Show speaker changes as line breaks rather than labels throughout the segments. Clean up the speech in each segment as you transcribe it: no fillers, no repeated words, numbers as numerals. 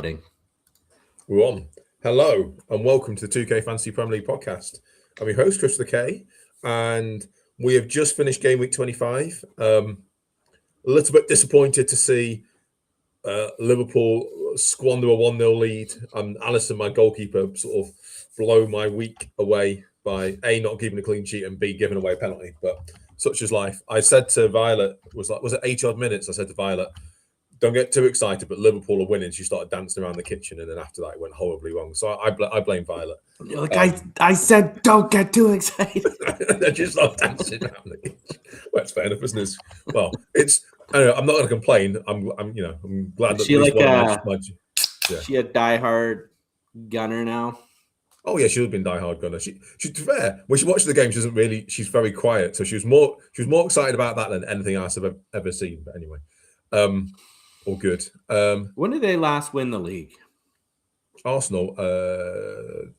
loading.
We're on. Hello and welcome to the 2K Fantasy Premier League podcast. I'm your host, Chris the K, and we have just finished game week 25. A little bit disappointed to see Liverpool squander a 1-0 lead and Alisson, my goalkeeper, sort of blow my week away by A, not keeping a clean sheet, and B, giving away a penalty. But such is life. I said to Violet, was it 80 odd minutes? I said to Violet, don't get too excited, but Liverpool are winning. She started dancing around the kitchen, and then after that, it went horribly wrong. So I blame Violet.
I said, don't get too excited.
They just started dancing around the kitchen. Well, it's fair enough, isn't it? Well, it's. I know, I'm not going to complain. I'm glad that
she like
she
a diehard gunner now.
Oh yeah, she's been diehard gunner. She to be fair, when she watches the game, she's very quiet. So she was more excited about that than anything else I've ever seen. But anyway. All good.
When did they last win the league?
Arsenal,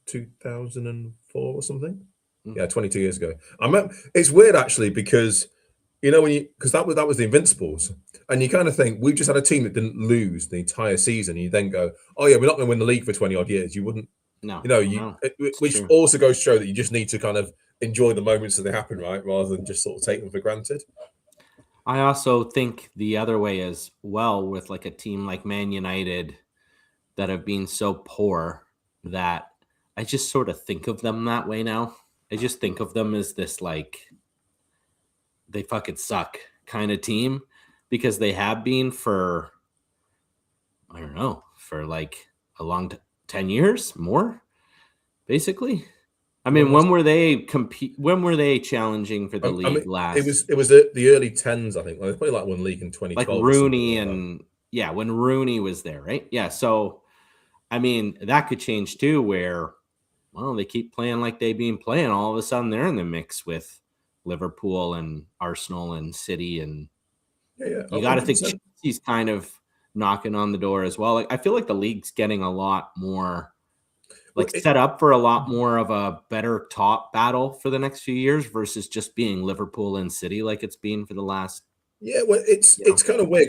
2004 or something. Yeah, 22 years ago. It's weird actually because that was the Invincibles, and you kind of think we've just had a team that didn't lose the entire season. And you then go, oh yeah, we're not going to win the league for 20 odd years. You wouldn't.
No.
Which true. Also goes to show that you just need to kind of enjoy the moments that they happen, right, rather than just sort of take them for granted.
I also think the other way as well with like a team like Man United that have been so poor that I just sort of think of them that way now. I just think of them as this like they fucking suck kind of team because they have been for, I don't know, for like a long 10 years more, basically. I mean, when were they challenging for the league last?
It was the early 10s, I think. They probably like won league in 2012.
Like Rooney and when Rooney was there, right? Yeah. So, I mean, that could change too. Where, well, they keep playing like they've been playing. All of a sudden, they're in the mix with Liverpool and Arsenal and City, and you got to think Chelsea's kind of knocking on the door as well. Like, I feel like the league's getting a lot more. Set up for a lot more of a better top battle for the next few years versus just being Liverpool and City like it's been for the last.
Yeah, well, it's kind of weird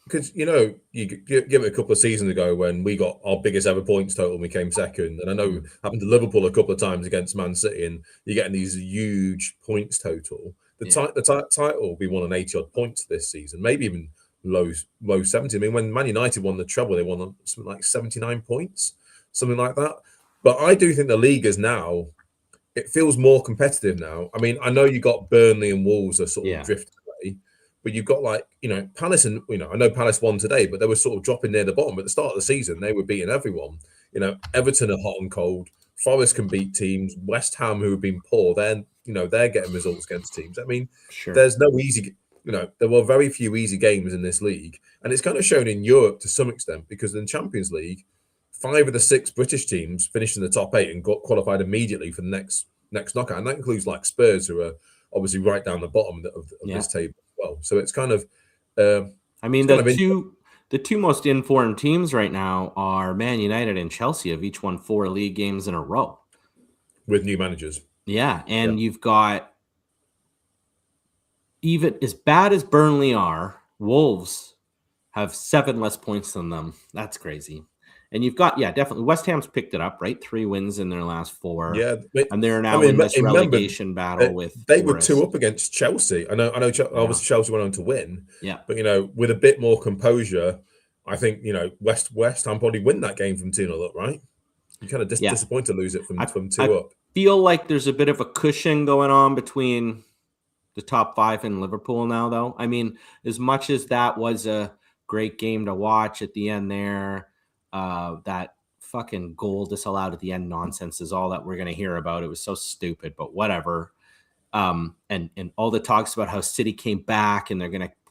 because you give it a couple of seasons ago when we got our biggest ever points total and we came second, and I know it happened to Liverpool a couple of times against Man City, and you're getting these huge points total. The title will be won on 80 odd points this season, maybe even low 70. I mean, when Man United won the treble, they won something like 79 points. Something like that. But I do think the league is now, it feels more competitive now. I mean, I know you got Burnley and Wolves are sort of drifting away, but you've got Palace and, I know Palace won today, but they were sort of dropping near the bottom. At the start of the season, they were beating everyone. Everton are hot and cold. Forest can beat teams. West Ham, who have been poor, they're getting results against teams. I mean, There's no easy, there were very few easy games in this league. And it's kind of shown in Europe to some extent because in the Champions League, 5 of the 6 British teams finished in the top 8 and got qualified immediately for the next knockout, and that includes like Spurs, who are obviously right down the bottom of this table as well. So it's kind of.
I mean, the two most informed teams right now are Man United and Chelsea. Have each won 4 league games in a row
with new managers.
Yeah, and you've got even as bad as Burnley are, Wolves have 7 less points than them. That's crazy. And you've got, definitely. West Ham's picked it up, right? 3 wins in their last 4.
Yeah.
And they're now in this relegation battle with
They were 2 up against Chelsea. I know obviously Chelsea went on to win.
Yeah.
But, with a bit more composure, I think, West Ham probably win that game from 2-0 up, right? You're kind of disappointed to lose it from 2 up.
I feel like there's a bit of a cushion going on between the top 5 and Liverpool now, though. I mean, as much as that was a great game to watch at the end there, that fucking goal disallowed at the end nonsense is all that we're going to hear about. It was so stupid, but whatever. And all the talks about how City came back and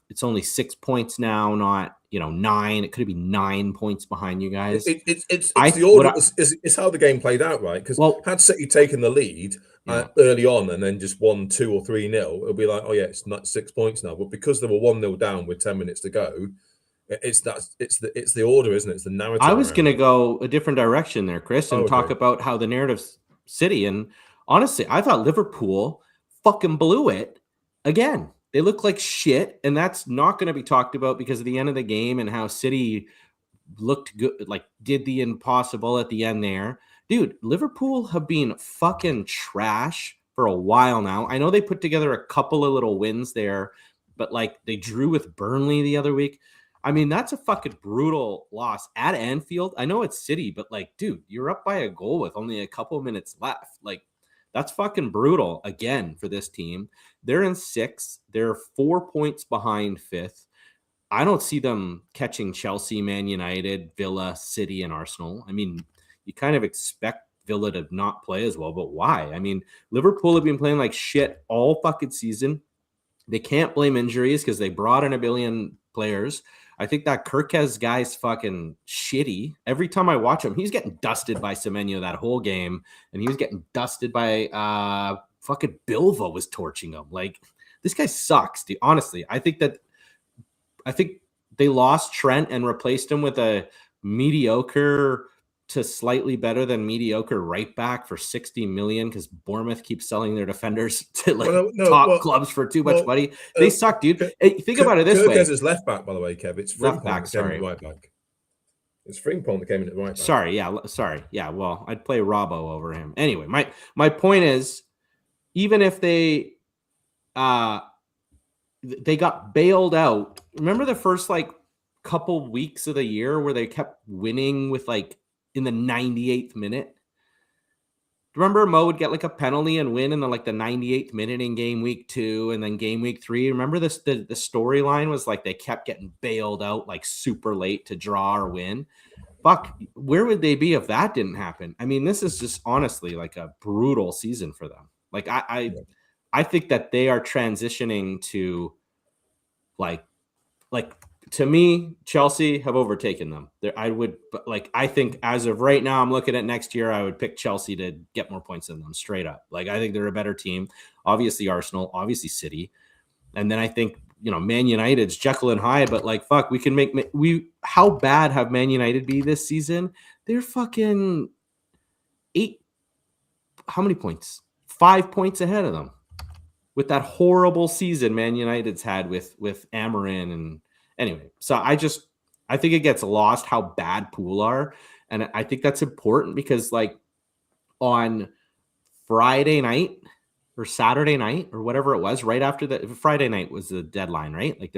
it's only 6 points now, not 9. It could be 9 points behind you guys.
It's the order. It's how the game played out, right? Because had City taken the lead early on and then just won 2 or 3-0, it'll be like, oh yeah, it's not 6 points now. But because they were 1-0 down with 10 minutes to go. It's the order, isn't it? It's the narrative.
I was going to go a different direction there, Chris, and talk about how the narrative's City. And honestly, I thought Liverpool fucking blew it again. They look like shit, and that's not going to be talked about because of the end of the game and how City looked good, like did the impossible at the end there. Dude, Liverpool have been fucking trash for a while now. I know they put together a couple of little wins there, but like they drew with Burnley the other week. I mean, that's a fucking brutal loss at Anfield. I know it's City, but like, dude, you're up by a goal with only a couple minutes left. Like, that's fucking brutal again for this team. They're in 6th. They're 4 points behind 5th. I don't see them catching Chelsea, Man United, Villa, City, and Arsenal. I mean, you kind of expect Villa to not play as well, but why? I mean, Liverpool have been playing like shit all fucking season. They can't blame injuries because they brought in a billion players. I think that Kirkez guy's fucking shitty. Every time I watch him, he's getting dusted by Semenyo that whole game, and he was getting dusted by fucking Bilva was torching him. Like, this guy sucks, dude. Honestly, I think they lost Trent and replaced him with a mediocre to slightly better than mediocre right back for 60 million because Bournemouth keeps selling their defenders to top clubs for too much money. They suck, dude. Think about it this way.
Kirkez is left back, by the way, Kev. It's
left back, sorry.
Right back. It's Frimpong that came in at right back.
Sorry, yeah. Well, I'd play Robbo over him. Anyway, my point is, even if they got bailed out. Remember the first like couple weeks of the year where they kept winning with like in the 98th minute? Remember Mo would get like a penalty and win in the 98th minute in game week 2 and then game week 3. Remember this? The storyline was like they kept getting bailed out like super late to draw or win. Fuck, where would they be if that didn't happen? I mean, this is just honestly like a brutal season for them. Like I think that they are transitioning to like to me, Chelsea have overtaken them. I think as of right now, I'm looking at next year, I would pick Chelsea to get more points than them straight up. Like, I think they're a better team. Obviously Arsenal, obviously City. And then I think, Man United's Jekyll and Hyde, but like, fuck, how bad have Man United be this season? They're fucking how many points? 5 points ahead of them. With that horrible season Man United's had with Amarin. And anyway, so I think it gets lost how bad Pool are. And I think that's important because like on Friday night or Saturday night or whatever it was, right after Friday night was the deadline, right? Like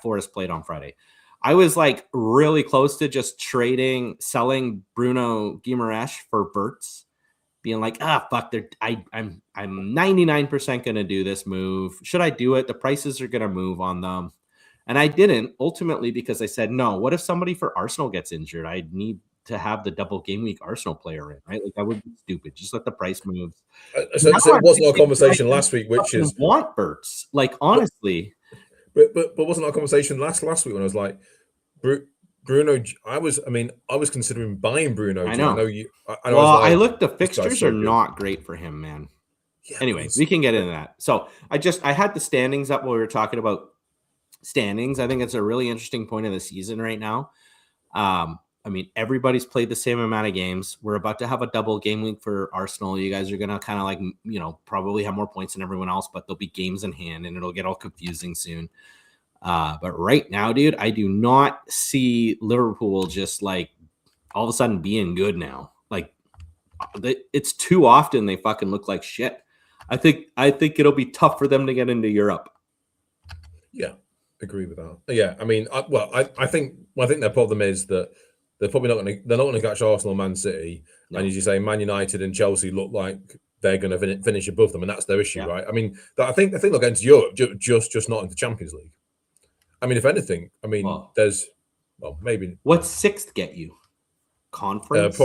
Forest played on Friday. I was like really close to just selling Bruno Guimaraes for Verts. Being like, fuck, I'm 99% going to do this move. Should I do it? The prices are going to move on them. And I didn't, ultimately, because I said, no, what if somebody for Arsenal gets injured? I need to have the double game week Arsenal player in, right? Like, that would be stupid. Just let the price move.
So it wasn't our conversation last week, which is...
want Berts. Like, honestly.
But wasn't our conversation last week when I was like, Bruno, I was considering buying Bruno.
I know. I looked. The fixtures are not great for him, man. Yeah, anyway, we can get into that. So I had the standings up while we were talking about standings. I think it's a really interesting point of the season right now. I mean, everybody's played the same amount of games. We're about to have a double game week for Arsenal. You guys are gonna kind of like, probably have more points than everyone else, but there'll be games in hand, and it'll get all confusing soon. But right now, dude, I do not see Liverpool just like all of a sudden being good now. Like, it's too often they fucking look like shit. I think it'll be tough for them to get into Europe.
Yeah, agree with that. Yeah, I mean, I think their problem is that they're probably not going to catch Arsenal, Man City, no. And as you say, Man United and Chelsea look like they're going to finish above them, and that's their issue, right? I mean, I think they'll get into Europe, just not into Champions League. I mean, if anything, there's maybe.
What's 6th get you? Conference?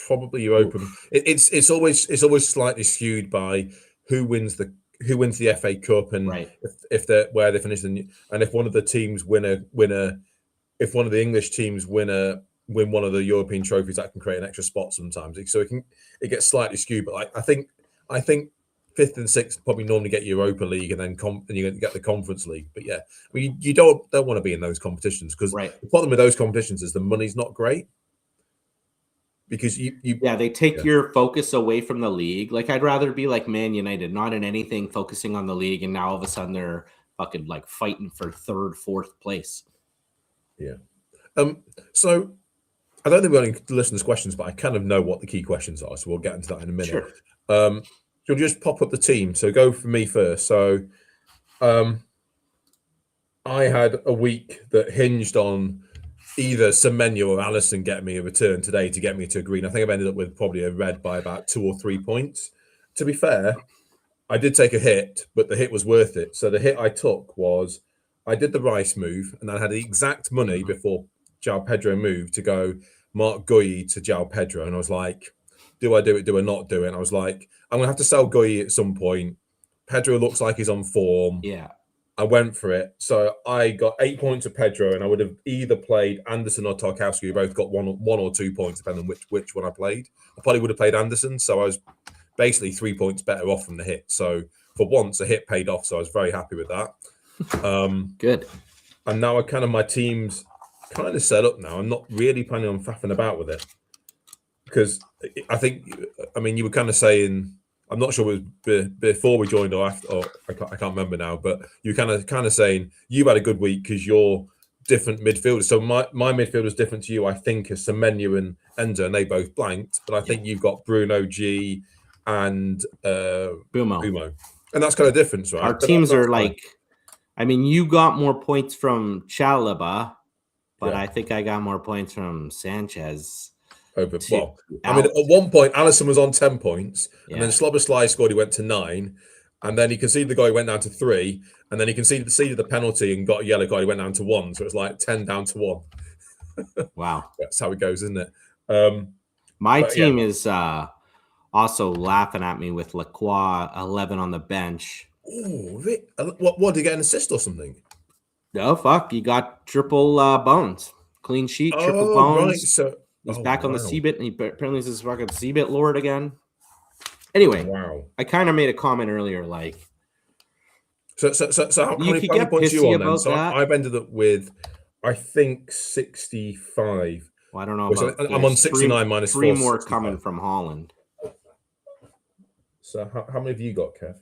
Probably Europa. It's always slightly skewed by who wins the FA Cup and
right.
if they're where they finish and if one of the teams if one of the English teams win one of the European trophies, that can create an extra spot sometimes. So it gets slightly skewed. But I think 5th and 6th probably normally get Europa League and then you get the Conference League. But yeah, I mean, you don't want to be in those competitions because
right.
The problem with those competitions is the money's not great. Because
they take your focus away from the league. Like, I'd rather be like Man United, not in anything, focusing on the league, and now all of a sudden they're fucking like fighting for 3rd, 4th place.
Yeah. So I don't think we're going to listen to questions, but I kind of know what the key questions are, so we'll get into that in a minute.
Sure.
You'll just pop up the team. So go for me first. So I had a week that hinged on either Semenyo or Allison get me a return today to get me to a green. I think I've ended up with probably a red by about 2 or 3 points. To be fair, I did take a hit, but the hit was worth it. So the hit I took was I did the Rice move, and I had the exact money before João Pedro moved to go Mark Gui to João Pedro. And I was like, do I do it? Do I not do it? And I was like, I'm going to have to sell Gui at some point. Pedro looks like he's on form.
Yeah.
I went for it. So I got 8 points of Pedro, and I would have either played Anderson or Tarkowski, who both got one or 2 points, depending on which one I played. I probably would have played Anderson, so I was basically 3 points better off from the hit. So for once, a hit paid off, so I was very happy with that.
Good.
And now my team's kind of set up now. I'm not really planning on faffing about with it. Because you were kind of saying, I'm not sure it was before we joined or after, or I can't remember now, but you kind of saying you had a good week because you're different midfielders. So my midfield is different to you, I think, as Semenyo and Ender, and they both blanked. But I think you've got Bruno G and Bumo. And that's kind of different, right?
Our teams are like, you got more points from Chalaba, but I think I got more points from Sanchez.
At one point, Allison was on 10 points, and then Szoboszlai scored. He went to 9, and then he conceded the goal. He went down to 3, and then he conceded the penalty and got a yellow card. He went down to 1, so it was like 10 down to 1.
Wow,
that's how it goes, isn't it?
My team is also laughing at me with Lacroix 11 on the bench.
Oh, what did he get an assist or something?
No, fuck, he got triple bones, clean sheet, triple bones. Right. So. He's back on the C-bit, and he apparently is this fucking C-bit lord again. Anyway, I kind of made a comment earlier, like...
So how many points are you on then? So I've ended up with, I think, 65.
Well, I don't know about...
I'm on 69 minus 4.
3 more coming from Holland.
So how many have you got, Kev?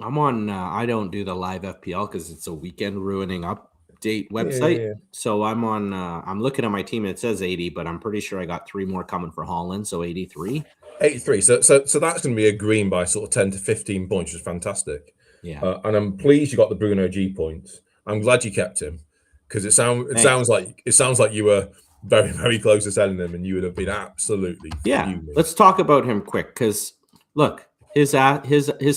I'm on... I don't do the live FPL because it's a weekend ruining update website. Yeah. So I'm on I'm looking at my team and it says 80, but I'm pretty sure I got 3 more coming for Holland, so 83.
83. So that's going to be a green by sort of 10 to 15 points, which is fantastic.
Yeah.
And I'm pleased you got the Bruno G points. I'm glad you kept him because it sounds like you were very, very close to selling him and you would have been absolutely fuming.
Let's talk about him quick because look, his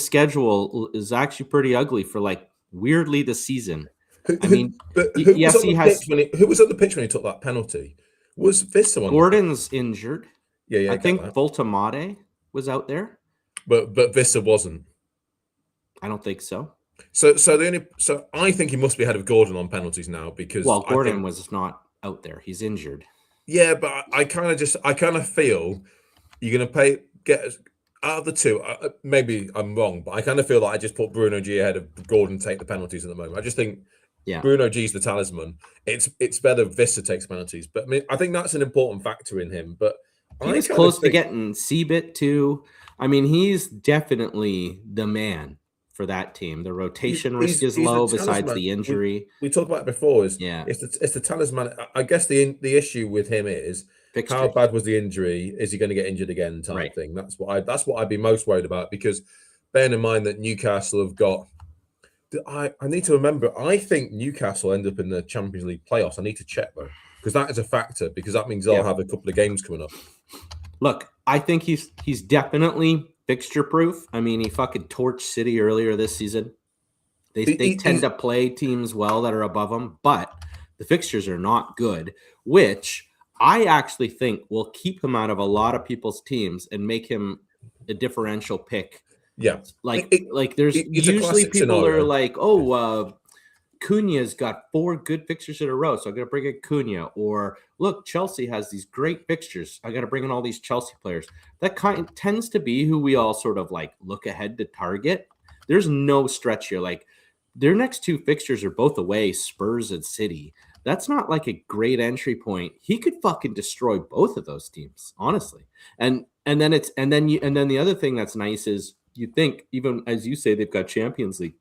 schedule is actually pretty ugly for like weirdly the season.
Who was on the pitch when he took that penalty? Was Vissa on?
Gordon's injured.
Yeah.
I think Voltamade was out there,
but Vissa wasn't.
I don't think so.
So I think he must be ahead of Gordon on penalties now because
Gordon was not out there. He's injured.
Yeah, but I kind of feel you're going to get out of the two. Maybe I'm wrong, but I kind of feel like I just put Bruno G ahead of Gordon to take the penalties at the moment. I just think. Yeah, Bruno G's the talisman. It's better Vissa takes penalties, but I think that's an important factor in him. But
he's close to getting C-bit too. He's definitely the man for that team. The rotation risk is low besides the injury.
We talked about it before. It's the talisman. I guess the issue with him is fixtures. How bad was the injury? Is he going to get injured again? Type thing. That's what I'd be most worried about because bearing in mind that Newcastle have got. I need to remember. I think Newcastle end up in the Champions League playoffs. I need to check though, because that is a factor. Because that means they'll have a couple of games coming up.
Look, I think he's definitely fixture proof. He fucking torched City earlier this season. They tend to play teams well that are above them, but the fixtures are not good. Which I actually think will keep him out of a lot of people's teams and make him a differential pick.
Yeah,
there's usually people scenario. Are like, Cunha's got 4 good fixtures in a row, so I'm gonna bring in Cunha. Or look, Chelsea has these great fixtures. I gotta bring in all these Chelsea players. That tends to be who we all sort of like look ahead to target. There's no stretch here. Like their next 2 fixtures are both away, Spurs and City. That's not like a great entry point. He could fucking destroy both of those teams, honestly. And then the other thing that's nice is. You think, even as you say, they've got Champions League.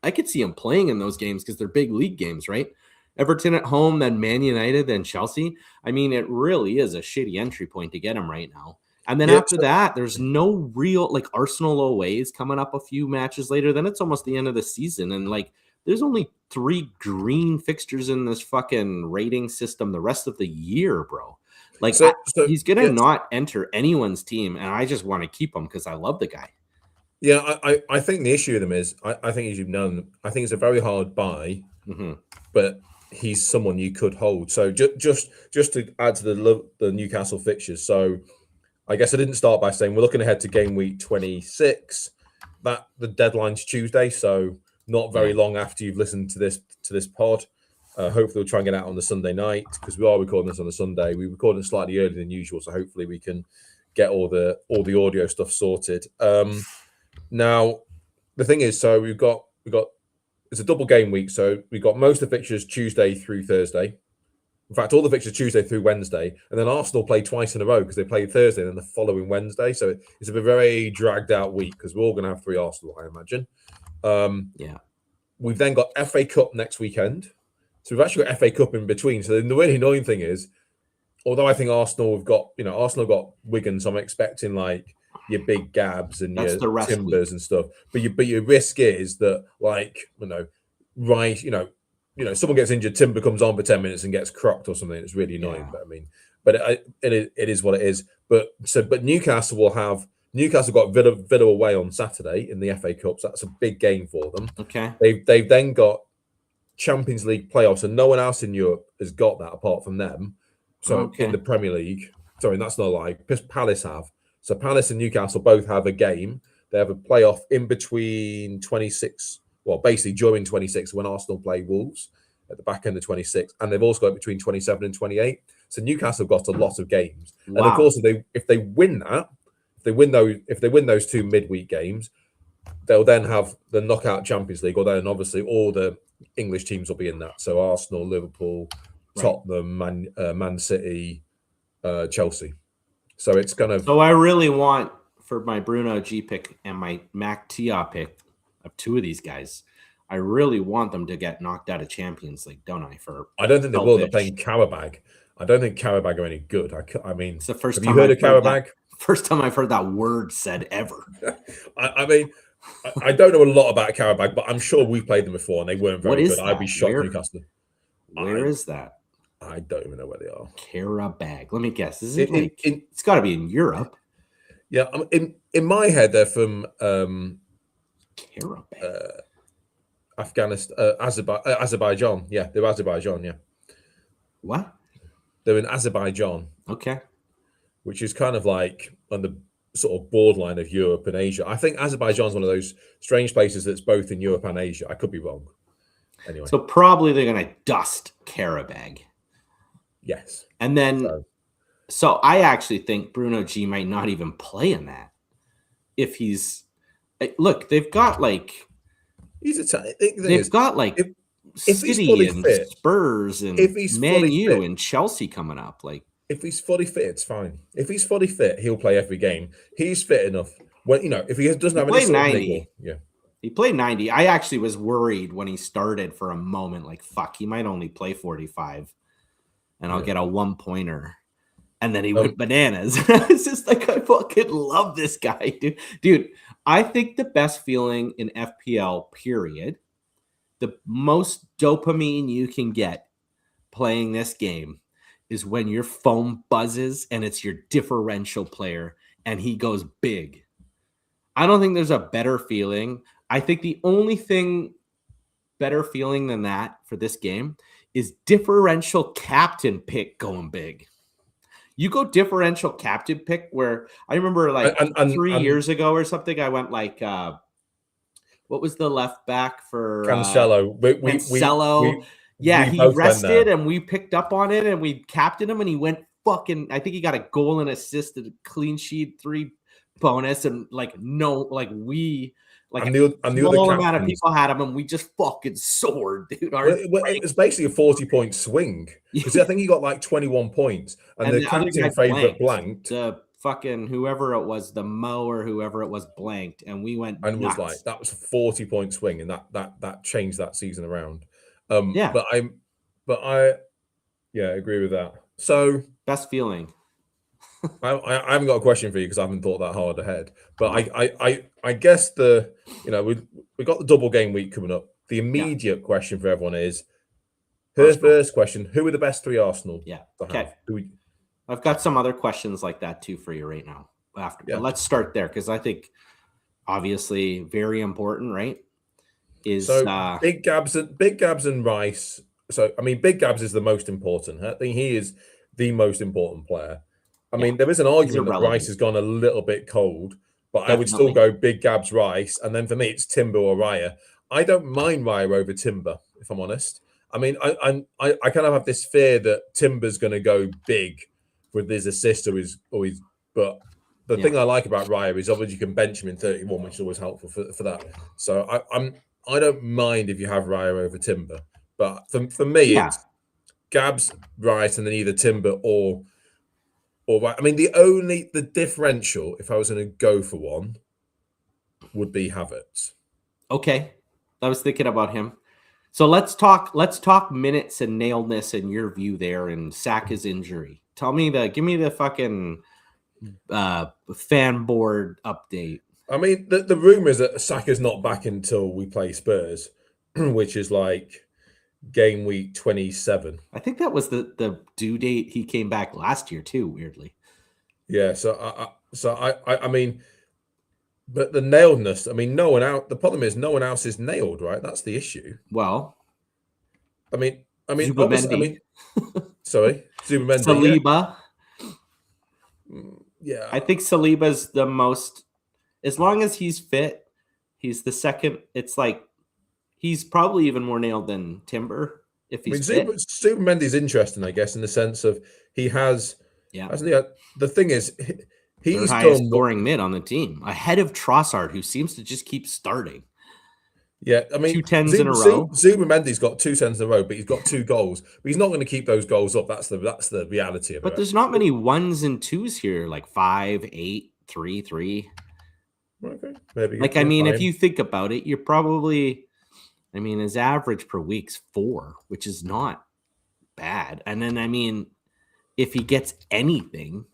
I could see him playing in those games because they're big league games, right? Everton at home, then Man United, then Chelsea. I mean, it really is a shitty entry point to get him right now. And then after that, there's no real, like, Arsenal away is coming up a few matches later. Then it's almost the end of the season. And, like, there's only 3 green fixtures in this fucking rating system the rest of the year, bro. Like, he's going to not enter anyone's team. And I just want to keep him because I love the guy.
Yeah, I think the issue with him is, I think, as you've known, I think it's a very hard buy, but he's someone you could hold. So just to add to the Newcastle fixtures. So I guess I didn't start by saying we're looking ahead to game week 26. That the deadline's Tuesday, so not very long after you've listened to this pod. Hopefully we'll try and get out on the Sunday night because we are recording this on a Sunday. We record it slightly earlier than usual, so hopefully we can get all the audio stuff sorted. Now the thing is, so we've got it's a double game week, so we've got most of the fixtures Tuesday through Thursday. In fact, all the fixtures Tuesday through Wednesday, and then Arsenal play twice in a row because they played Thursday and then the following Wednesday. So it's a very dragged out week because we're all going to have 3 Arsenal, I imagine. We've then got FA Cup next weekend. So we've actually got FA Cup in between. So the really annoying thing is, although I think Arsenal got Wigan, so I'm expecting like your big Gabs and your Timbers and stuff. But your risk is that, like, someone gets injured, Timber comes on for 10 minutes and gets crocked or something. It's really annoying. But I mean, it is what it is. But Newcastle got Villa away on Saturday in the FA Cup. So that's a big game for them.
Okay.
They've then got Champions League playoffs, and no one else in Europe has got that apart from them. So in the Premier League, sorry, that's not a lie. Palace have. So Palace and Newcastle both have a game. They have a playoff in between 26. Well, basically during 26 when Arsenal play Wolves at the back end of 26, and they've also got between 27 and 28. So Newcastle got a lot of games, and of course, if they win those 2 midweek games, they'll then have the knockout Champions League, or then obviously all the English teams will be in that. So Arsenal, Liverpool, Tottenham, Man City, Chelsea. So it's kind of.
So I really want, for my Bruno G pick and my Mac Tia pick of 2 of these guys, I really want them to get knocked out of Champions League, don't I?
I don't think they will. They're playing Karabag. I don't think Karabag are any good. I mean,
it's the first
have
time
you heard of Karabag?
First time I've heard that word said ever.
I mean, I don't know a lot about Karabag, but I'm sure we've played them before and they weren't very good. I'd be shocked, Newcastle.
Where is that?
I don't even know where they are.
Karabag. Let me guess. Is it it's got to be in Europe.
Yeah, in my head, they're from
Karabag.
Afghanistan, Azerbaijan. Yeah, they're Azerbaijan. Yeah.
What?
They're in Azerbaijan.
Okay.
Which is kind of like on the sort of borderline of Europe and Asia. I think Azerbaijan's one of those strange places that's both in Europe and Asia. I could be wrong. Anyway.
So probably they're going to dust Karabag.
Yes.
And then, so I actually think Bruno G might not even play in that. If he's, look, they've got like, they've got like City and fit, Spurs and Man U and Chelsea coming up. Like,
if he's fully fit, it's fine. If he's fully fit, he'll play every game. He's fit enough. When if he doesn't have any sort 90. Of yeah.
He played 90. I actually was worried when he started for a moment, like, fuck, he might only play 45 and I'll get a 1-pointer. And then he went bananas. It's just like, I fucking love this guy, dude. Dude, I think the best feeling in FPL, period, the most dopamine you can get playing this game is when your phone buzzes and it's your differential player and he goes big. I don't think there's a better feeling. I think the only thing better feeling than that for this game is differential captain pick going big. You go differential captain pick where I remember like 3 years ago or something, I went like, what was the left back for
Cancelo?
Cancelo. He rested and we picked up on it and we captained him and he went fucking, I think he got a goal and assist, a clean sheet, 3 bonus, and like small amount of people had him and we just fucking soared, dude.
It's basically a 40-point swing because I think he got like 21 points and the captain favorite blanked.
The fucking whoever it was, the Mo or whoever it was blanked, and we went
and
nuts.
Was like that was a 40-point swing and that changed that season around. But But I agree with that. So
Best feeling.
I haven't got a question for you because I haven't thought that hard ahead. But
Oh.
I guess we got the double game week coming up. The
Yeah.
immediate question for everyone is
Arsenal.
first question: who are the best three Arsenal
Yeah.
to
Okay.
have?
I've got some other questions like that too for you right now. But let's start there because I think obviously very important, right?
Big Gabs and Rice. So I mean, Big Gabs is the most important. I think he is the most important player. I mean, there is an argument that Rice has gone a little bit cold, but I would still go Big Gabs Rice, and then for me it's Timber or Raya. I don't mind Raya over Timber, if I'm honest. I mean, I kind of have this fear that Timber's going to go big with his assist or his. But the thing I like about Raya is obviously you can bench him in 31, which is always helpful for that. So I don't mind if you have Raya over Timber, but for me it's Gabs, Rice, and then either Timber or I mean the differential, if I was going to go for one, would be Havertz.
Okay, I was thinking about him. So let's talk minutes and nailedness in your view there and Saka's injury. Give me the fucking fan board update.
I mean, the rumor is that Saka's not back until we play Spurs, which is like game week 27.
I think that was the due date he came back last year too, weirdly.
Yeah, I mean, but the nailedness, I mean, the problem is no one else is nailed, right? That's the issue.
Well,
I mean,
Zubimendi.
Sorry, Zubimendi.
Saliba.
Yeah.
I think Saliba's the most, as long as he's fit, he's the second. It's like he's probably even more nailed than Timber if he's fit.
Zubimendi's interesting, I guess, in the sense of he has.
Yeah.
The thing is, he's
highest scoring mid on the team, ahead of Trossard, who seems to just keep starting.
Yeah, I mean,
2 10s in a row.
Zubimendi's got 2 10s in a row, but he's got 2 goals. But he's not going to keep those goals up. That's the reality of it.
But there's not many 1s and 2s here, like 5, 8, 3, 3.
Okay, maybe.
Like, I mean, if you think about it, you're probably, I mean, his average per week's 4, which is not bad. And then, I mean, if he gets anything,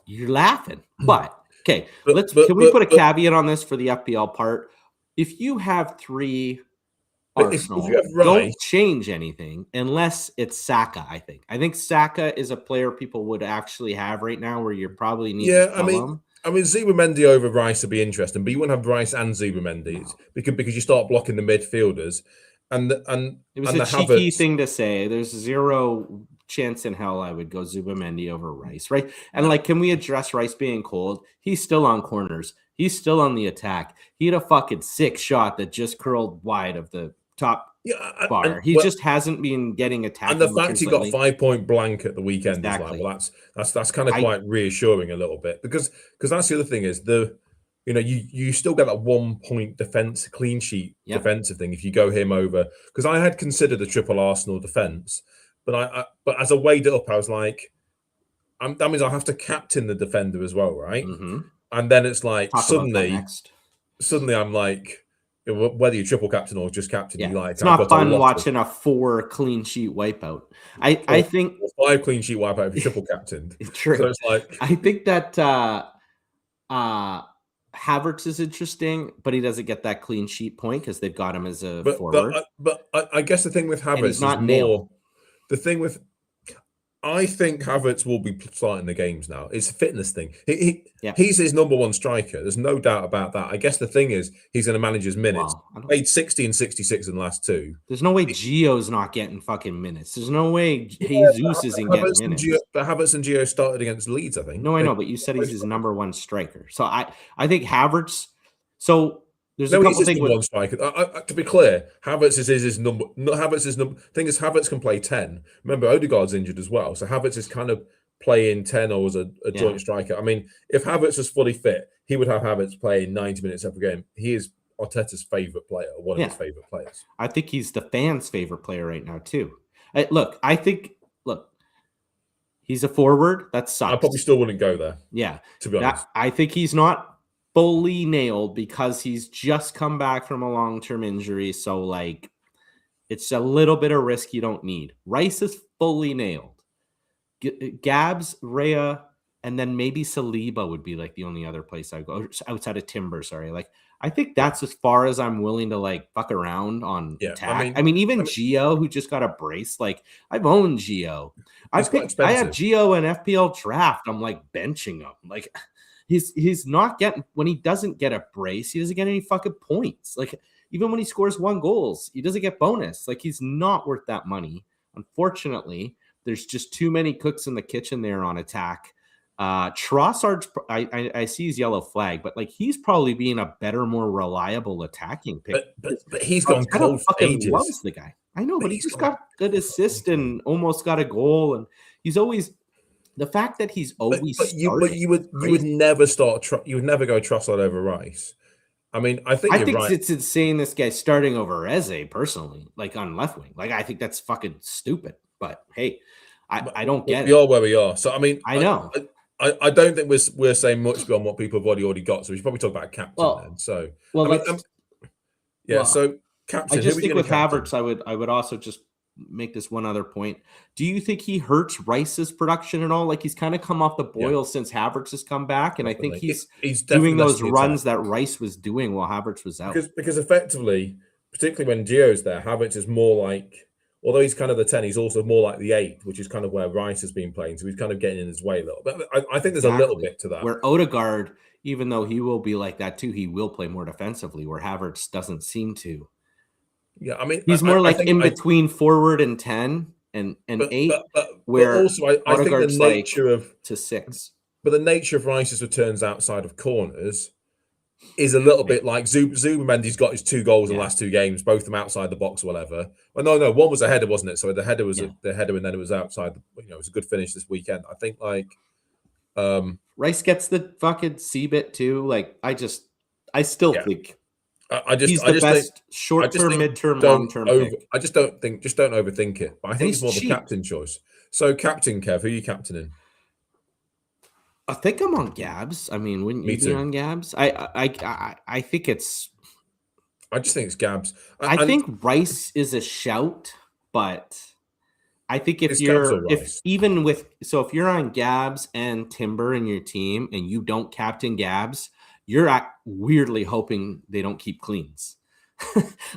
you're laughing. But okay, can we put a caveat on this for the FPL part? If you have 3 Arsenal, don't change anything unless it's Saka. I think Saka is a player people would actually have right now, where you probably need to sell him.
I mean, Zubimendi over Rice would be interesting, but you wouldn't have Rice and Zubimendi because you start blocking the midfielders. And
it was a cheeky thing to say. There's 0 chance in hell I would go Zubimendi over Rice, right? And like, can we address Rice being cold? He's still on corners. He's still on the attack. He had a fucking sick shot that just curled wide of the top bar. He just hasn't been getting attacked.
And the fact he got 5-point blank at the weekend is like, well, that's kind of quite reassuring a little bit because that's the other thing is you still get that 1-point defense clean sheet defensive thing if you go him over, because I had considered a triple Arsenal defense, but as I weighed it up, I was like, that means I'll have to captain the defender as well, right?
Mm-hmm.
And then it's like suddenly I'm like, whether you triple captain or just captain, you like.
It's not fun watching a 4 clean sheet wipeout. I think
5 clean sheet wipeout if you triple captained.
True.
So it's like,
I think that Havertz is interesting, but he doesn't get that clean sheet point because they've got him as a forward.
But I guess the thing with Havertz is more nailed. The thing with, I think Havertz will be starting the games now. It's a fitness thing. He's his number 1 striker. There's no doubt about that. I guess the thing is he's going to manage his minutes. Played 60 and 66 in the last 2.
There's no way Gio's not getting fucking minutes. There's no way Jesus isn't getting minutes.
But Havertz and Gio started against Leeds, I think.
No, I know, but you said he's his number 1 striker. So I think Havertz. So there's a couple things.
One striker. To be clear, Havertz is his number. Havertz is number. Thing is, Havertz can play 10. Remember, Odegaard's injured as well, so Havertz is kind of playing 10 or as a joint striker. I mean, if Havertz was fully fit, he would have Havertz playing 90 minutes every game. He is Arteta's favorite player, one of his favorite players.
I think he's the fans' favorite player right now too. Look, he's a forward. That sucks.
I probably still wouldn't go there.
Yeah,
to be honest,
I think he's not fully nailed because he's just come back from a long-term injury. So like, It's a little bit of risk you don't need. Rice is fully nailed. Gabs, Rhea, and then maybe Saliba would be like the only other place I go outside of Timber. Sorry, like I think that's as far as I'm willing to like fuck around on attack. I mean, even Gio, who just got a brace, like I've owned Gio. I have Gio and FPL draft. I'm like benching him. Like he's not getting, when he doesn't get a brace, he doesn't get any fucking points. Like even when he scores 1 goal, he doesn't get bonus. Like he's not worth that money. Unfortunately, there's just too many cooks in the kitchen there on attack. Trossard, I see his yellow flag, but like he's probably being a better, more reliable attacking pick.
But he's gone cold for ages.
Loves the guy. I know, but he just got good assist and almost got a goal, and he's always the fact that he's always.
But you would never start. You would never go Trossard over Rice. I mean, I think right.
It's insane this guy's starting over Eze personally, like on left wing. Like I think that's fucking stupid. But hey, I don't get it.
We are where we are. So I mean,
I know.
I don't think we're saying much beyond what people have already got. So we should probably talk about captain then. So so captain.
I just think with Havertz, I would also just make this one other point. Do you think he hurts Rice's production at all? Like he's kind of come off the boil since Havertz has come back, and definitely. I think he's doing those runs that Rice was doing while Havertz was out.
Because effectively, particularly when Gio's there, Havertz is more like, although he's kind of the 10, he's also more like the 8, which is kind of where Rice has been playing. So he's kind of getting in his way a little bit. I think there's a little bit to that.
Where Odegaard, even though he will be like that too, he will play more defensively, where Havertz doesn't seem to.
Yeah, I mean,
he's more like in between forward and 10 and 8. Where
also, I think the nature of
to 6.
But the nature of Rice's returns outside of corners is a little bit like Zubamendi's got his 2 goals in the last 2 games, both of them outside the box or whatever. Well, no, one was a header, wasn't it? So the header was the header, and then it was outside. It was a good finish this weekend. I think
Rice gets the fucking C-bit too. Like I still think. He's the best short-term, midterm, long-term pick.
I just don't overthink it. But I think it's more the captain choice. So, captain Kev, who are you captaining?
I think I'm on Gabs. I mean, wouldn't you be on Gabs? I think it's.
I just think it's Gabs.
I think Rice is a shout, but I think if you're on Gabs and Timber in your team and you don't captain Gabs, you're weirdly hoping they don't keep cleans.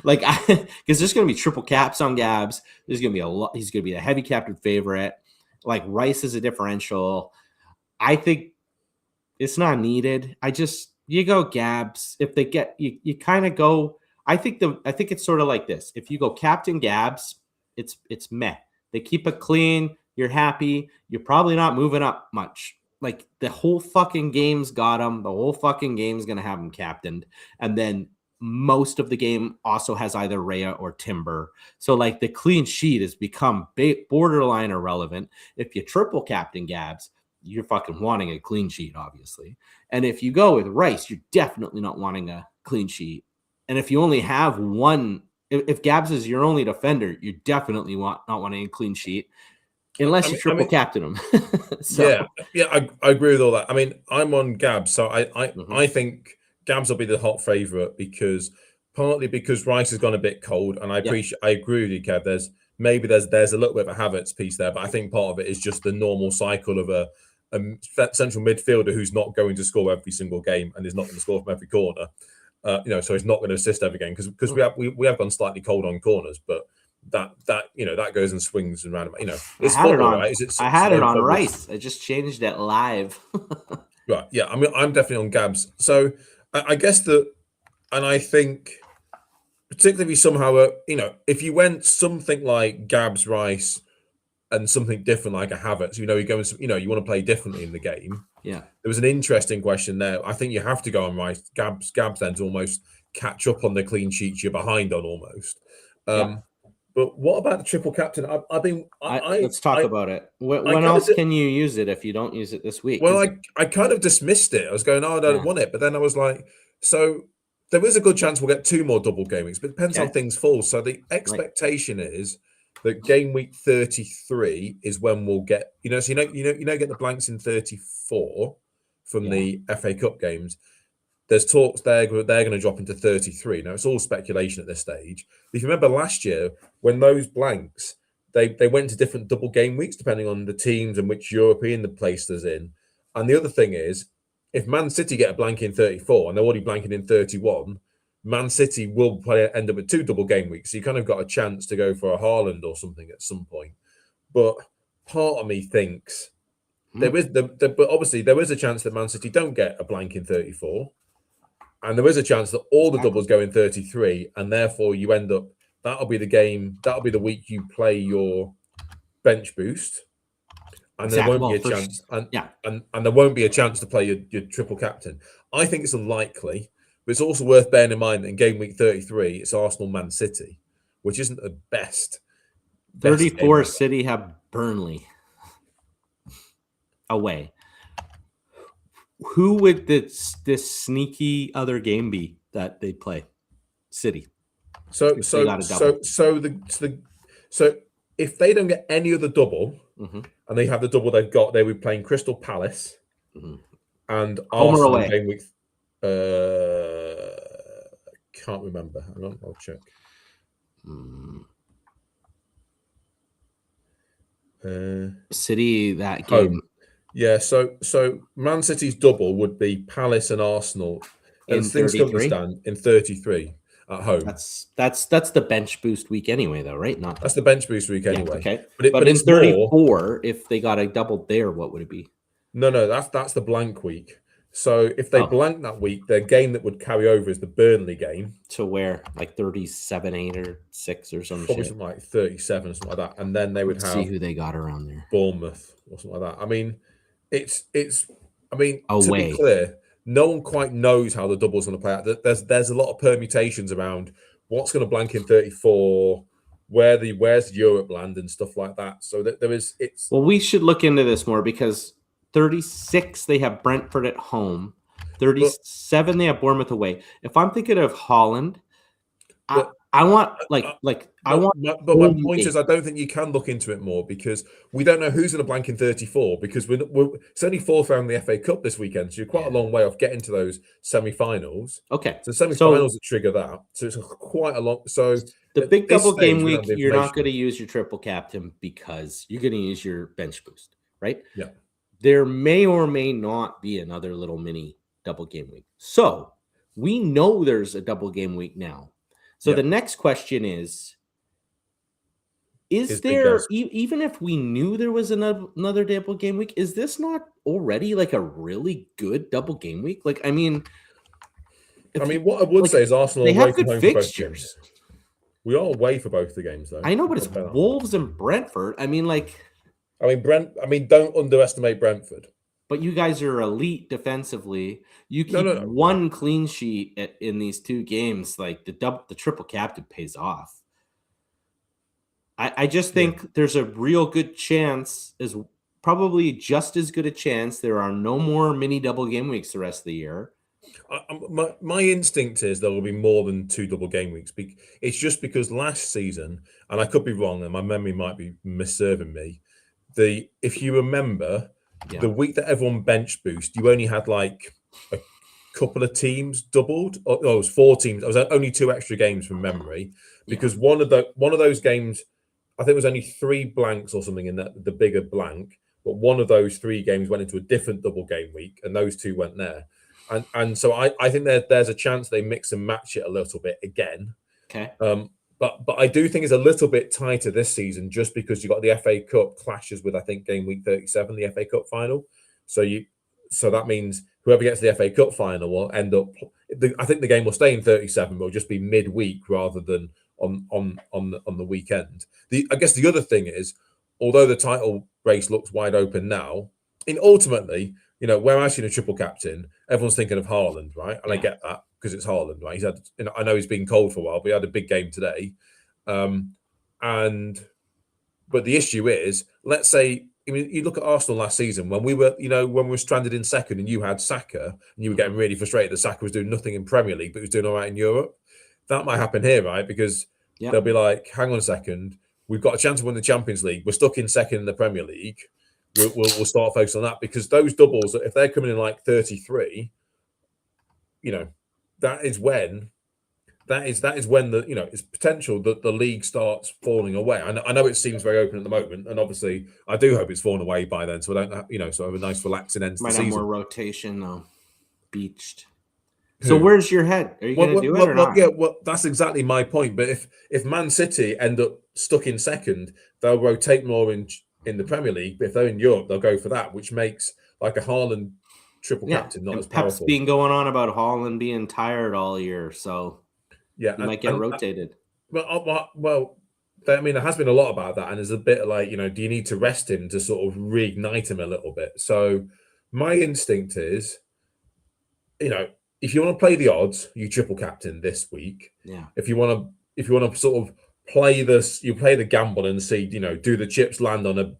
Like, because there's going to be triple caps on Gabs. There's going to be a lot. He's going to be a heavy captain favorite. Like Rice is a differential. I think it's not needed. You go Gabs. If they get you kind of go. I think it's sort of like this. If you go captain Gabs, it's meh. They keep it clean. You're happy. You're probably not moving up much. Like the whole fucking game's got him. The whole fucking game's going to have him captained. And then most of the game also has either Rhea or Timber. So like the clean sheet has become borderline irrelevant. If you triple captain Gabs, you're fucking wanting a clean sheet, obviously. And if you go with Rice, you're definitely not wanting a clean sheet. And if you only have one, if Gabs is your only defender, you definitely not wanting a clean sheet. Unless you triple captain him.
I agree with all that. I mean, I'm on Gabs, so I think Gabs will be the hot favorite partly because Rice has gone a bit cold, and I agree with you, Kev. There's a little bit of a Havertz piece there, but I think part of it is just the normal cycle of a central midfielder who's not going to score every single game and is not going to score from every corner. So he's not going to assist every game because we have gone slightly cold on corners, but. That goes and swings and round. It's football, right?
I had it on Rice. I just changed it live.
Right. Yeah. I mean, I'm definitely on Gabs. So I guess and I think particularly somehow, if you went something like Gabs, Rice, and something different like a Havertz, you're going, you want to play differently in the game.
Yeah.
There was an interesting question there. I think you have to go on Rice, Gabs then to almost catch up on the clean sheets you're behind on almost. But what about the triple captain?
Let's talk about it. When else can you use it if you don't use it this week?
Well, I kind of dismissed it. I was going, I don't want it. But then I was like, so there is a good chance we'll get 2 more double game weeks, but it depends how things fall. So the expectation is that game week 33 is when we'll get, get the blanks in 34 from the FA Cup games. there's talks they're going to drop into 33. Now, it's all speculation at this stage. If you remember last year, when those blanks, they went to different double game weeks, depending on the teams and which European the place is in. And the other thing is, if Man City get a blank in 34 and they're already blanking in 31, Man City will end up with 2 double game weeks. So you kind of got a chance to go for a Haaland or something at some point. But part of me thinks there is but obviously there is a chance that Man City don't get a blank in 34. And there is a chance that all the doubles go in 33, and therefore you end up, that'll be the game, that'll be the week you play your bench boost. And there won't be a chance, and there won't be a chance to play your triple captain. I think it's unlikely, but it's also worth bearing in mind that in game week 33, it's Arsenal Man City, which isn't the best.
34 City have Burnley away. Who would this sneaky other game be that they play? City.
So if they don't get any other double, and they have the double they've got, they would be playing Crystal Palace and Arsenal in game week. Can't remember. Hang on, I'll check.
City that game.
Home. Yeah, so Man City's double would be Palace and Arsenal
in
as things come to stand in 33 at home.
That's the bench boost week anyway, though, right?
That's the bench boost week anyway.
Okay, but in 34, if they got a double there, what would it be?
No, that's the blank week. So if they blank that week, their game that would carry over is the Burnley game.
To where, like 37, 8, or 6 or something?
Probably something like 37 or something like that. And then they would
see who they got around there.
Bournemouth or something like that. I mean, to be clear, no one quite knows how the double's going to play out. There's a lot of permutations around what's going to blank in 34, where's Europe land and stuff like that. So that well,
we should look into this more because 36 they have Brentford at home, 37 they have Bournemouth away. If I'm thinking of Haaland, I want
But my point is, I don't think you can look into it more because we don't know who's going to blank in 34 because it's only 4th round of the FA Cup this weekend, so you're quite a long way off getting to those semi-finals.
Okay,
so semi-finals that trigger that, so it's quite a long. So
the big double game week, you're not going to use your triple captain because you're going to use your bench boost, right?
Yeah.
There may or may not be another little mini double game week, so we know there's a double game week now. So the next question is there, even if we knew there was another double game week, is this not already like a really good double game week? Like, I mean,
what I would say is Arsenal
they have good fixtures.
We are away for both the games, though.
I know, but it's Wolves and Brentford.
Don't underestimate Brentford.
But you guys are elite defensively. You keep one clean sheet in these 2 games. Like the triple captain pays off. I just think there's a real good chance, is probably just as good a chance there are no more mini double game weeks the rest of the year.
My instinct is there will be more than 2 double game weeks. It's just because last season, and I could be wrong, and my memory might be misserving me. If you remember. Yeah. The week that everyone bench boost, you only had like a couple of teams doubled. It was 4 teams. It was only 2 extra games from memory because one of those games, I think it was only 3 blanks or something in the bigger blank. But one of those 3 games went into a different double game week, and those 2 went there. And so I think there's a chance they mix and match it a little bit again.
Okay.
But I do think it's a little bit tighter this season just because you've got the FA Cup clashes with, I think, game week 37, the FA Cup final. So that means whoever gets the FA Cup final will end up. I think the game will stay in 37, but it'll just be midweek rather than on the weekend. I guess the other thing is, although the title race looks wide open now, ultimately, we're actually in a triple captain. Everyone's thinking of Haaland, right? And I get that. Because it's Haaland, right? He's had, I know he's been cold for a while, but he had a big game today. But the issue is, let's say, you look at Arsenal last season when we were stranded in second, and you had Saka, and you were getting really frustrated that Saka was doing nothing in Premier League, but he was doing all right in Europe. That might happen here, right? Because they'll be like, hang on a second, we've got a chance to win the Champions League. We're stuck in second in the Premier League. We'll start focusing on that because those doubles, if they're coming in like 33. that is when the it's potential that the league starts falling away. I know it seems very open at the moment, and obviously I do hope it's fallen away by then, so I don't so I have a nice relaxing end to the
Might have more
season.
rotation though. Beached. So where's your head? Are you going to do it or not?
Yeah, well, that's exactly my point. But if Man City end up stuck in second, they'll rotate more in the Premier League. But if they're in Europe, they'll go for that, which makes like a Haaland triple captain not
and
as
Pep's
powerful.
been going on about Haaland being tired all year, so
yeah,
he might get rotated.
Well, I mean, there has been a lot about that, and there's a bit like, do you need to rest him to sort of reignite him a little bit? So my instinct is, if you want to play the odds, you triple captain this week.
Yeah.
If you want to sort of play this, you play the gamble and see, do the chips land on a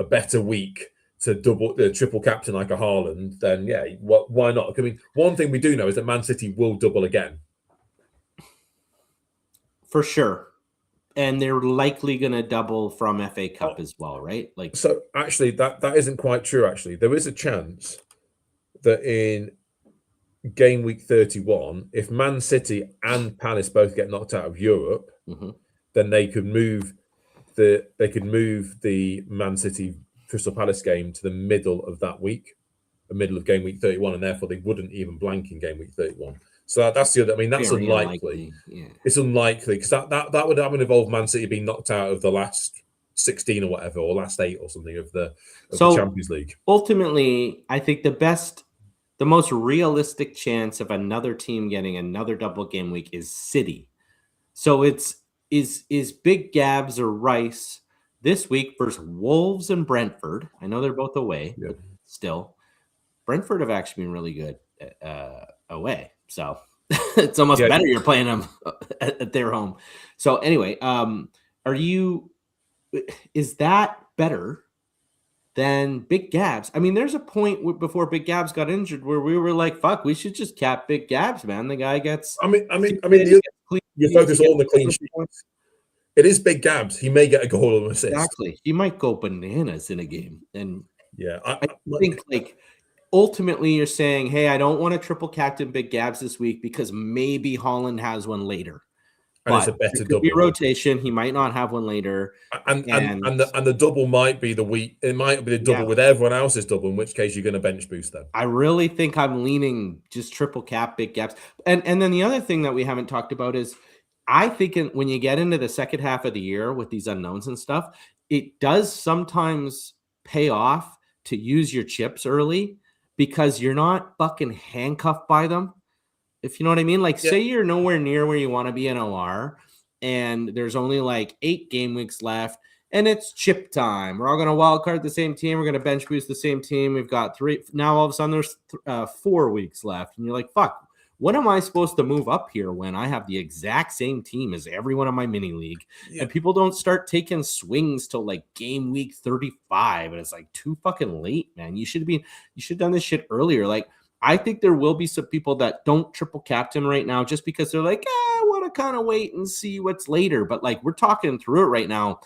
better week to double the triple captain like a Haaland, then yeah, why not? I mean, one thing we do know is that Man City will double again.
For sure. And they're likely going to double from FA Cup as well, right? Like,
so actually, that isn't quite true. Actually, there is a chance that in game week 31, if Man City and Palace both get knocked out of Europe, then they could move the Man City Crystal Palace game to the middle of that week, the middle of game week 31, and therefore they wouldn't even blank in game week 31. So that's the other. I mean, that's unlikely.
Yeah.
It's unlikely because that would involve Man City being knocked out of the last 16 or whatever, or last 8 or something of the Champions League. Ultimately,
I think the most realistic chance of another team getting another double game week is City. So is Big Gabs or Rice this week versus Wolves and Brentford. I know they're both away, but still, Brentford have actually been really good away. So it's almost better you're playing them at their home. So anyway, is that better than Big Gabs? I mean, there's a point before Big Gabs got injured where we were like, fuck, we should just cap Big Gabs, man. The guy gets.
You focus all on the clean sheets. It is Big Gabs. He may get a goal or an assist.
Exactly. He might go bananas in a game. And
I
think like ultimately you're saying, hey, I don't want to triple captain Big Gabs this week because maybe Haaland has one later.
And it's a better double.
Be rotation. He might not have one later.
And the double might be the week. It might be the double with everyone else's double, in which case you're going to bench boost them.
I really think I'm leaning just triple cap Big Gabs. And then the other thing that we haven't talked about is I think when you get into the second half of the year with these unknowns and stuff, it does sometimes pay off to use your chips early because you're not fucking handcuffed by them. If you know what I mean? Like, say you're nowhere near where you want to be in OR and there's only like 8 game weeks left and it's chip time. We're all going to wild card the same team. We're going to bench boost the same team. We've got 3. Now all of a sudden there's 4 weeks left. And you're like, fuck, what am I supposed to move up here when I have the exact same team as everyone in my mini league? Yeah. And people don't start taking swings till like game week 35. And it's like too fucking late, man. You should have done this shit earlier. Like, I think there will be some people that don't triple captain right now just because they're like, I want to kind of wait and see what's later. But like, we're talking through it right now.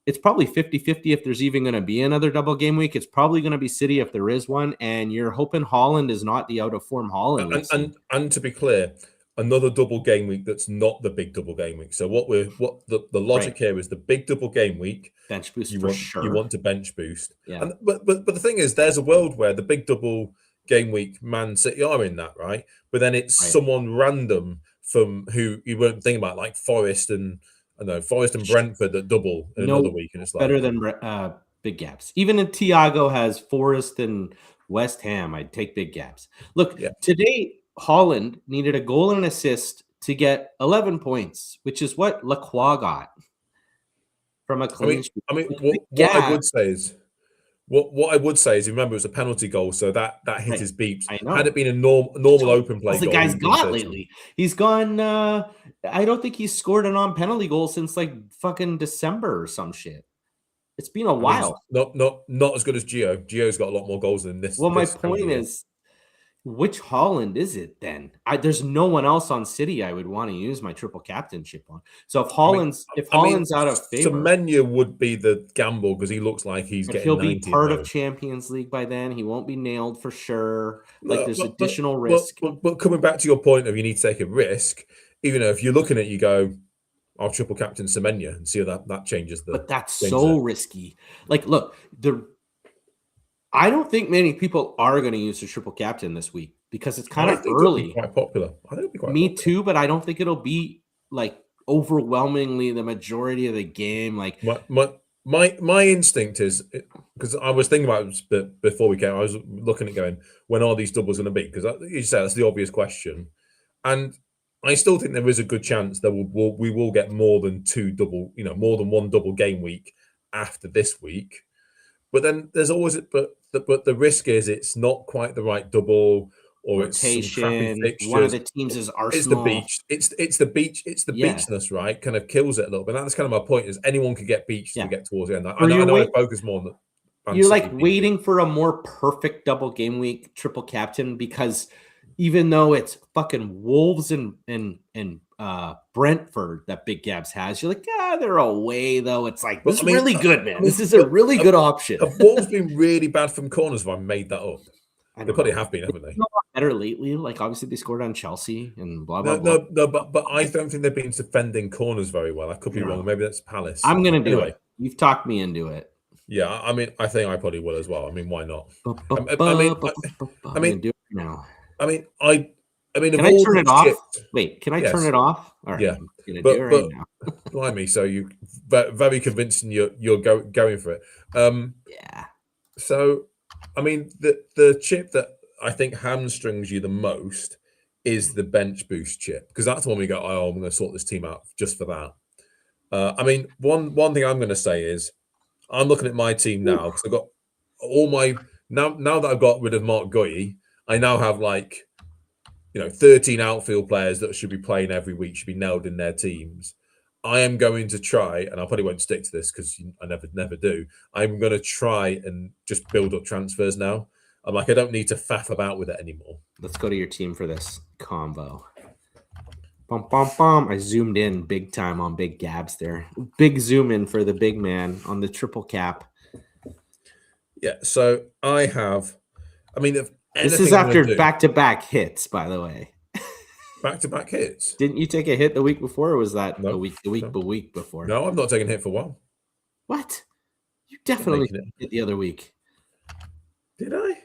It's probably 50-50 if there's even going to be another double game week. It's probably going to be City if there is one. And you're hoping Haaland is not the out-of-form Haaland.
And to be clear, another double game week that's not the big double game week. So what the logic here is the big double game week.
Bench boost
you want to bench boost.
Yeah.
But the thing is, there's a world where the big double game week Man City are in that, right? But then it's someone random from who you weren't thinking about, like Forest and Brentford that double in another week, and it's like
better than Big Gaps. Even if Thiago has Forest and West Ham, I'd take Big Gaps. Look, today Haaland needed a goal and an assist to get 11 points, which is what Lacroix got from a clean sheet.
I mean, what I would say is. What I would say is, remember, it was a penalty goal, so that hit his beeps.
I know.
Had it been a normal open play
goal, the guy's got lately. He's gone. I don't think he's scored a non-penalty goal since like fucking December or some shit. It's been a while.
Not as good as Gio. Gio's got a lot more goals than this.
Well, my point is, Which Holland is it then? There's no one else on City I would want to use my triple captainship on. So if Holland's out of favor,
Semenya would be the gamble because he looks like he's
but
getting
he'll be
90
part of Champions League by then. He won't be nailed for sure. Like there's additional risk.
But coming back to your point of you need to take a risk, even though if you're looking at it, you go, I'll triple captain Semenya and see how that changes the.
But that's so risky. Like, look, I don't think many people are going to use the triple captain this week because it's kind of early.
Quite popular. I think it'll be quite
popular. Too, but I don't think it'll be like overwhelmingly the majority of the game. Like
my instinct is, because I was thinking about it before we came, I was looking at going, when are these doubles going to be? Because you said that's the obvious question, and I still think there is a good chance that we will get more than more than one double game week after this week. But then there's always but the risk is it's not quite the right double, or
rotation.
It's some crappy fixtures.
One of the teams is Arsenal.
It's the beach. It's the beach. It's the beachness, right? Kind of kills it a little bit. That's kind of my point. Is anyone could get beached to get towards the end. I know I focus more on the.
You're like waiting for a more perfect double game week triple captain because even though it's fucking Wolves and Brentford that Big Gabs has, you're like, they're away though. It's like this is really good, man. This is a really good option.
Have Wolves been really bad from corners? If I made that up, they probably have been, haven't they?
Better lately. Like obviously they scored on Chelsea and blah blah
blah.
No,
but I don't think they've been defending corners very well. I could be wrong. Maybe that's Palace.
I'm gonna do it. You've talked me into it.
Yeah, I mean, I think I probably will as well. I mean, why not?
I mean, do it now.
I mean, can
I turn it off? Wait, can I turn it off? All right,
yeah,
I'm gonna do it right now.
Blimey, so you very convincing you're going for it.
Yeah.
So, I mean, the chip that I think hamstrings you the most is the bench boost chip, because that's the one we go, I'm going to sort this team out just for that. I mean, one thing I'm going to say is I'm looking at my team now because I've got all my now that I've got rid of Mark Guy, I now have 13 outfield players that should be playing every week, should be nailed in their teams. I am going to try, and I probably won't stick to this because I never do. I'm going to try and just build up transfers now. I'm like, I don't need to faff about with it anymore.
Let's go to your team for this combo. Bum, bum, bum. I zoomed in big time on Big Gabs there. Big zoom in for the big man on the triple cap.
Yeah, so I have, I mean,
this is after back-to-back hits, by the way.
Back-to-back hits?
Didn't you take a hit the week before, or was that the week before?
No, I've not taken a hit for a while.
What? You definitely hit the other week.
Did I?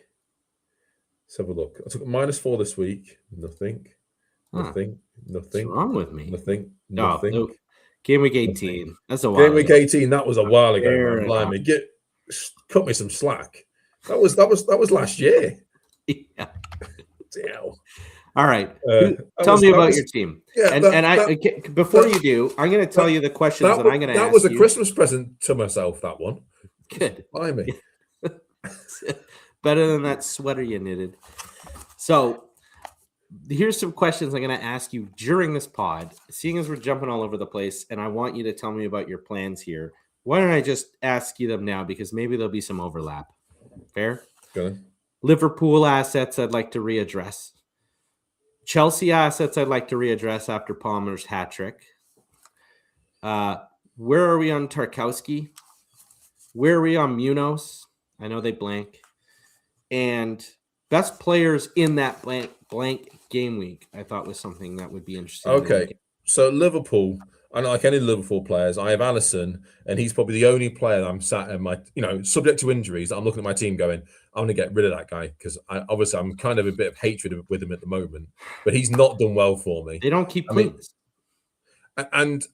Let's have a look. I took -4 this week. Nothing. Nothing.
What's wrong with me?
Nothing.
No, game week 18. Nothing. That's a while
Game week 18. That was a while ago. Man. Blimey, cut me some slack. That was last year.
Yeah.
Damn.
All right. Tell me about your team. Yeah, before you do, I'm going to tell you the questions that I'm going to ask you.
That was a Christmas present to myself, that one.
Good.
Blimey.
Better than that sweater you knitted. So here's some questions I'm going to ask you during this pod, seeing as we're jumping all over the place, and I want you to tell me about your plans here. Why don't I just ask you them now, because maybe there'll be some overlap. Fair?
Good.
Liverpool assets I'd like to readdress. Chelsea assets I'd like to readdress after Palmer's hat trick. Where are we on Tarkowski? Where are we on Munoz? I know they blank. And best players in that blank game week, I thought was something that would be interesting.
Okay, so Liverpool, I know like any Liverpool players, I have Alisson, and he's probably the only player that I'm sat in my, subject to injuries, I'm looking at my team going, I'm going to get rid of that guy because obviously I'm kind of a bit of hatred with him at the moment, but he's not done well for me.
They don't keep clean.
And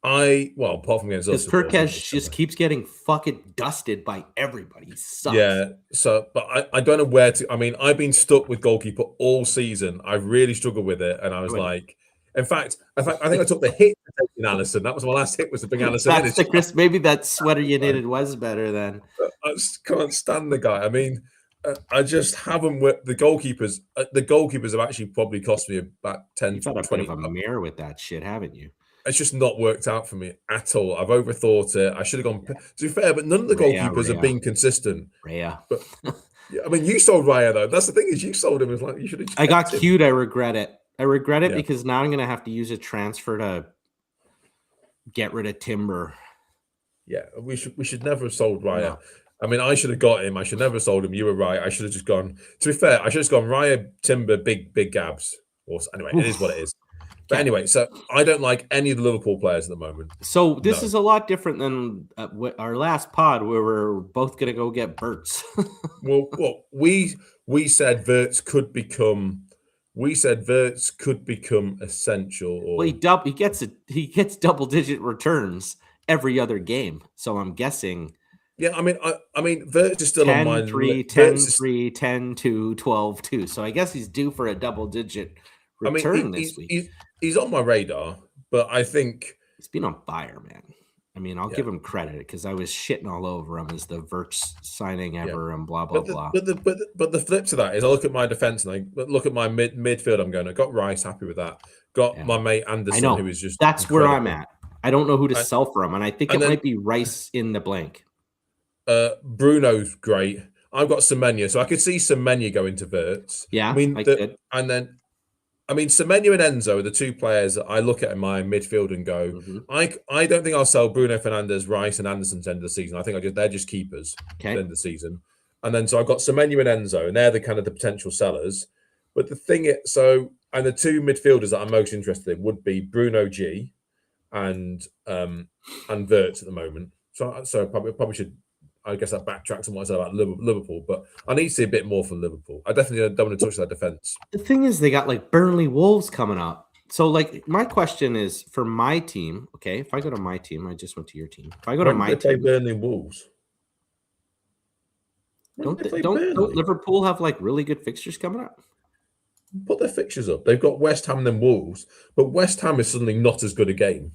apart from against us,
Kirkes just keeps getting fucking dusted by everybody. He sucks.
Yeah. So, but I don't know where to. I mean, I've been stuck with goalkeeper all season. I've really struggled with it, and I was like, in fact, I think I took the hit for taking Alisson. That was my last hit. Was to bring Alisson in.
Chris, maybe that sweater you knitted was better then.
I just can't stand the guy. I mean, I just haven't. The goalkeepers. The goalkeepers have actually probably cost me about 10
to 20. You've had a mirror with that shit, haven't you?
It's just not worked out for me at all. I've overthought it. I should have gone. To be fair, but none of the goalkeepers have been consistent.
Rhea.
But I mean, you sold Raya though. That's the thing is, you sold him. It's like you should have.
I got queued. I regret it.
Yeah.
Because now I'm gonna have to use a transfer to get rid of Timber.
Yeah, we should never have sold Raya.
No.
I mean, I should have got him. I should never have sold him. You were right. I should have just gone. To be fair, I should have just gone Raya, Timber, big Gabs. Or anyway, it is what it is. But anyway, so I don't like any of the Liverpool players at the moment.
So this is a lot different than our last pod where we're both going to go get Verts.
well, we said Verts could become. We said Verts could become essential. Or
well, he gets double-digit returns every other game. So I'm guessing.
Yeah, I mean, Verts is still
10,
on my
3, 10, 3, 10, 2, 12, 2. So I guess he's due for a double-digit return this week.
He's on my radar, but I think
he's been on fire, man. I mean, I'll give him credit because I was shitting all over him as the Verts signing ever and blah blah blah.
But the flip to that is I look at my defense and I look at my midfield. I'm going. I got Rice, happy with that. Got my mate Anderson, who is just
that's incredible. Where I'm at. I don't know who to sell for him, and I think it might be Rice in the blank.
Bruno's great. I've got Semenyo, so I could see Semenyo going to Verts.
Yeah,
I mean, Semenyo and Enzo are the two players that I look at in my midfield and go, I don't think I'll sell Bruno Fernandes, Rice, and Anderson to the end of the season. I think they're just keepers at the end of the season. And then so I've got Semenyo and Enzo, and they're the kind of the potential sellers. But the thing is, and the two midfielders that I'm most interested in would be Bruno G and Verts at the moment. So probably should. I guess that backtracks on what I said about Liverpool, but I need to see a bit more from Liverpool. I definitely don't want to touch that defense.
The thing is, they got like Burnley Wolves coming up. So, like, my question is for my team. Okay, if I go to my team, I just went to your team. If I go to my team,
play Burnley Wolves.
Don't Liverpool have like really good fixtures coming up?
Put their fixtures up. They've got West Ham and then Wolves, but West Ham is suddenly not as good a game.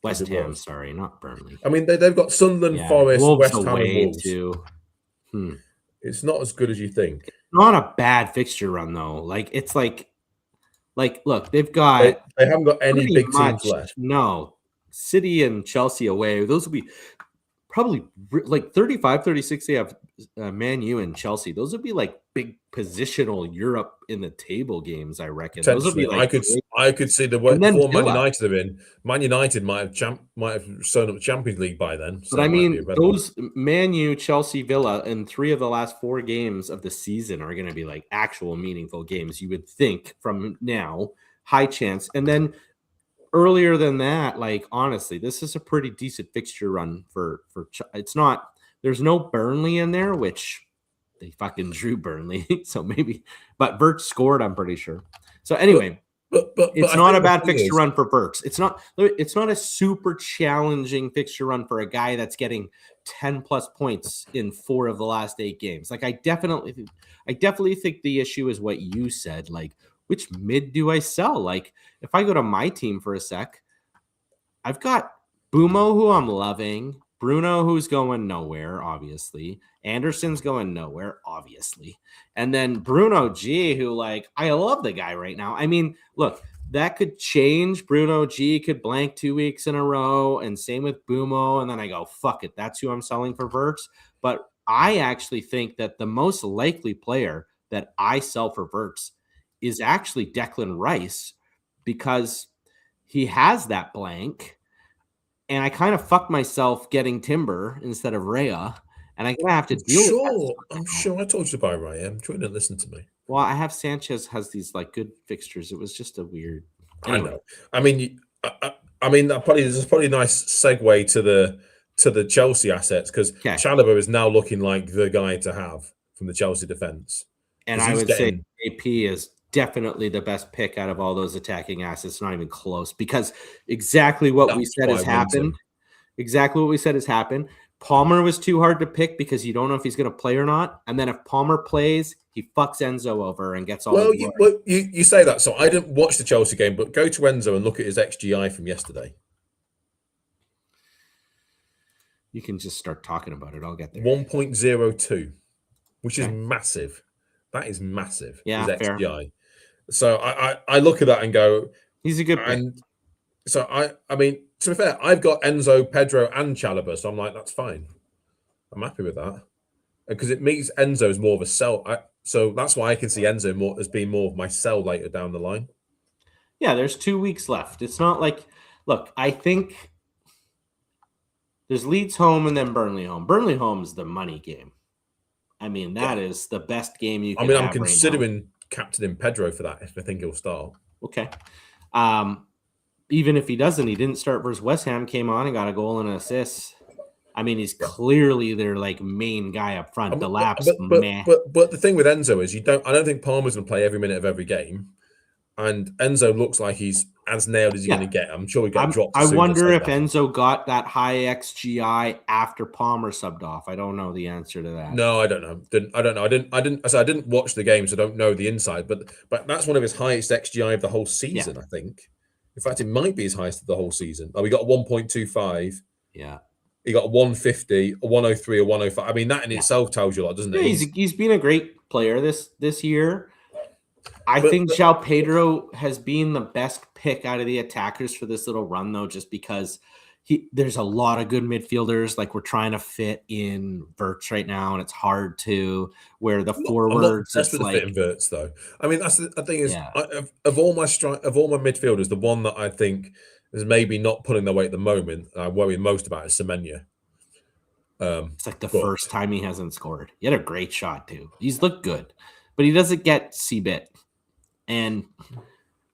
West Ham, sorry, not Burnley.
I mean, they've got Sunderland, Forest,
Wolves
West Ham, and Wolves.
Too.
It's not as good as you think.
Not a bad fixture run though. Like it's like look, they've got.
They haven't got any big teams left.
No, City and Chelsea away. Those will be probably like 35, 36. They have Man U and Chelsea. Those would be like big positional Europe in the table games. I reckon. Those would be like
I could see the form Man United are in. Man United might have shown up the Champions League by then.
So but I mean, those Man U, Chelsea, Villa, and 3 of the last 4 games of the season are going to be like actual meaningful games. You would think from now, high chance, and then. Earlier than that, like honestly, this is a pretty decent fixture run for it's not. There's no Burnley in there, which they fucking drew Burnley, so maybe. But Verts scored, I'm pretty sure. So anyway, but it's not a bad fixture run for Verts. It's not a super challenging fixture run for a guy that's getting 10 plus points in 4 of the last 8 games. Like I definitely think the issue is what you said, like. Which mid do I sell? Like, if I go to my team for a sec, I've got Bumo, who I'm loving, Bruno, who's going nowhere, obviously. Anderson's going nowhere, obviously. And then Bruno G, who, like, I love the guy right now. I mean, look, that could change. Bruno G could blank 2 weeks in a row, and same with Bumo. And then I go, fuck it, that's who I'm selling for Verts. But I actually think that the most likely player that I sell for Verts is actually Declan Rice because he has that blank. And I kind of fucked myself getting Timber instead of Raya. And I'm going to have to deal with that.
I'm sure I told you to buy Raya. I'm trying to listen to me.
Well, I have Sanchez has these like good fixtures. It was just a weird.
Anyway. I know. I mean, this is probably a nice segue to the Chelsea assets because Chalobah is now looking like the guy to have from the Chelsea defense.
And I would say AP is definitely the best pick out of all those attacking assets, not even close, because exactly what we said has happened. Exactly what we said has happened. Palmer was too hard to pick because you don't know if he's going to play or not. And then if Palmer plays, he fucks Enzo over and gets all the
glory. You say that. So I didn't watch the Chelsea game, but go to Enzo and look at his XGI from yesterday.
You can just start talking about it. I'll get there.
1.02, which is massive. That is massive.
Yeah,
his XGI. Fair. So I look at that and go,
he's a good pick.
And so I mean, to be fair, I've got Enzo, Pedro, and Chalobah, so I'm like, that's fine. I'm happy with that. because it means Enzo is more of a sell. So that's why I can see Enzo more as being more of my sell later down the line.
Yeah, there's 2 weeks left. It's not like, look, I think there's Leeds home and then Burnley home. Burnley home is the money game. I mean, that is the best game you could have
I'm
right now.
considering captaining Pedro for that if I think he'll start.
Okay. Even if he doesn't, he didn't start versus West Ham, came on and got a goal and an assist. I mean, he's clearly their like main guy up front. The laps, meh.
But the thing with Enzo is I don't think Palmer's going to play every minute of every game, and Enzo looks like he's as nailed as you're going to get. I'm sure he get dropped.
I wonder if Enzo got that high XGI after Palmer subbed off. I don't know the answer to that.
No, I don't know. I don't know. I didn't watch the game, so I don't know the inside. But that's one of his highest XGI of the whole season. I think. In fact, it might be his highest of the whole season. Oh, we got 1.25.
Yeah.
He got a 150, a 103, a 105. I mean, that in itself tells you a lot, doesn't it?
He's been a great player this year. I think João Pedro has been the best pick out of the attackers for this little run, though, just because there's a lot of good midfielders. Like, we're trying to fit in Verts right now, and it's hard to where the forwards.
That's for the fit in Verts, though. I mean, that's the thing is, of all my midfielders, the one that I think is maybe not pulling their weight at the moment, I worry most about is Semenya.
It's like the first time he hasn't scored. He had a great shot too. He's looked good, but he doesn't get C-bit. And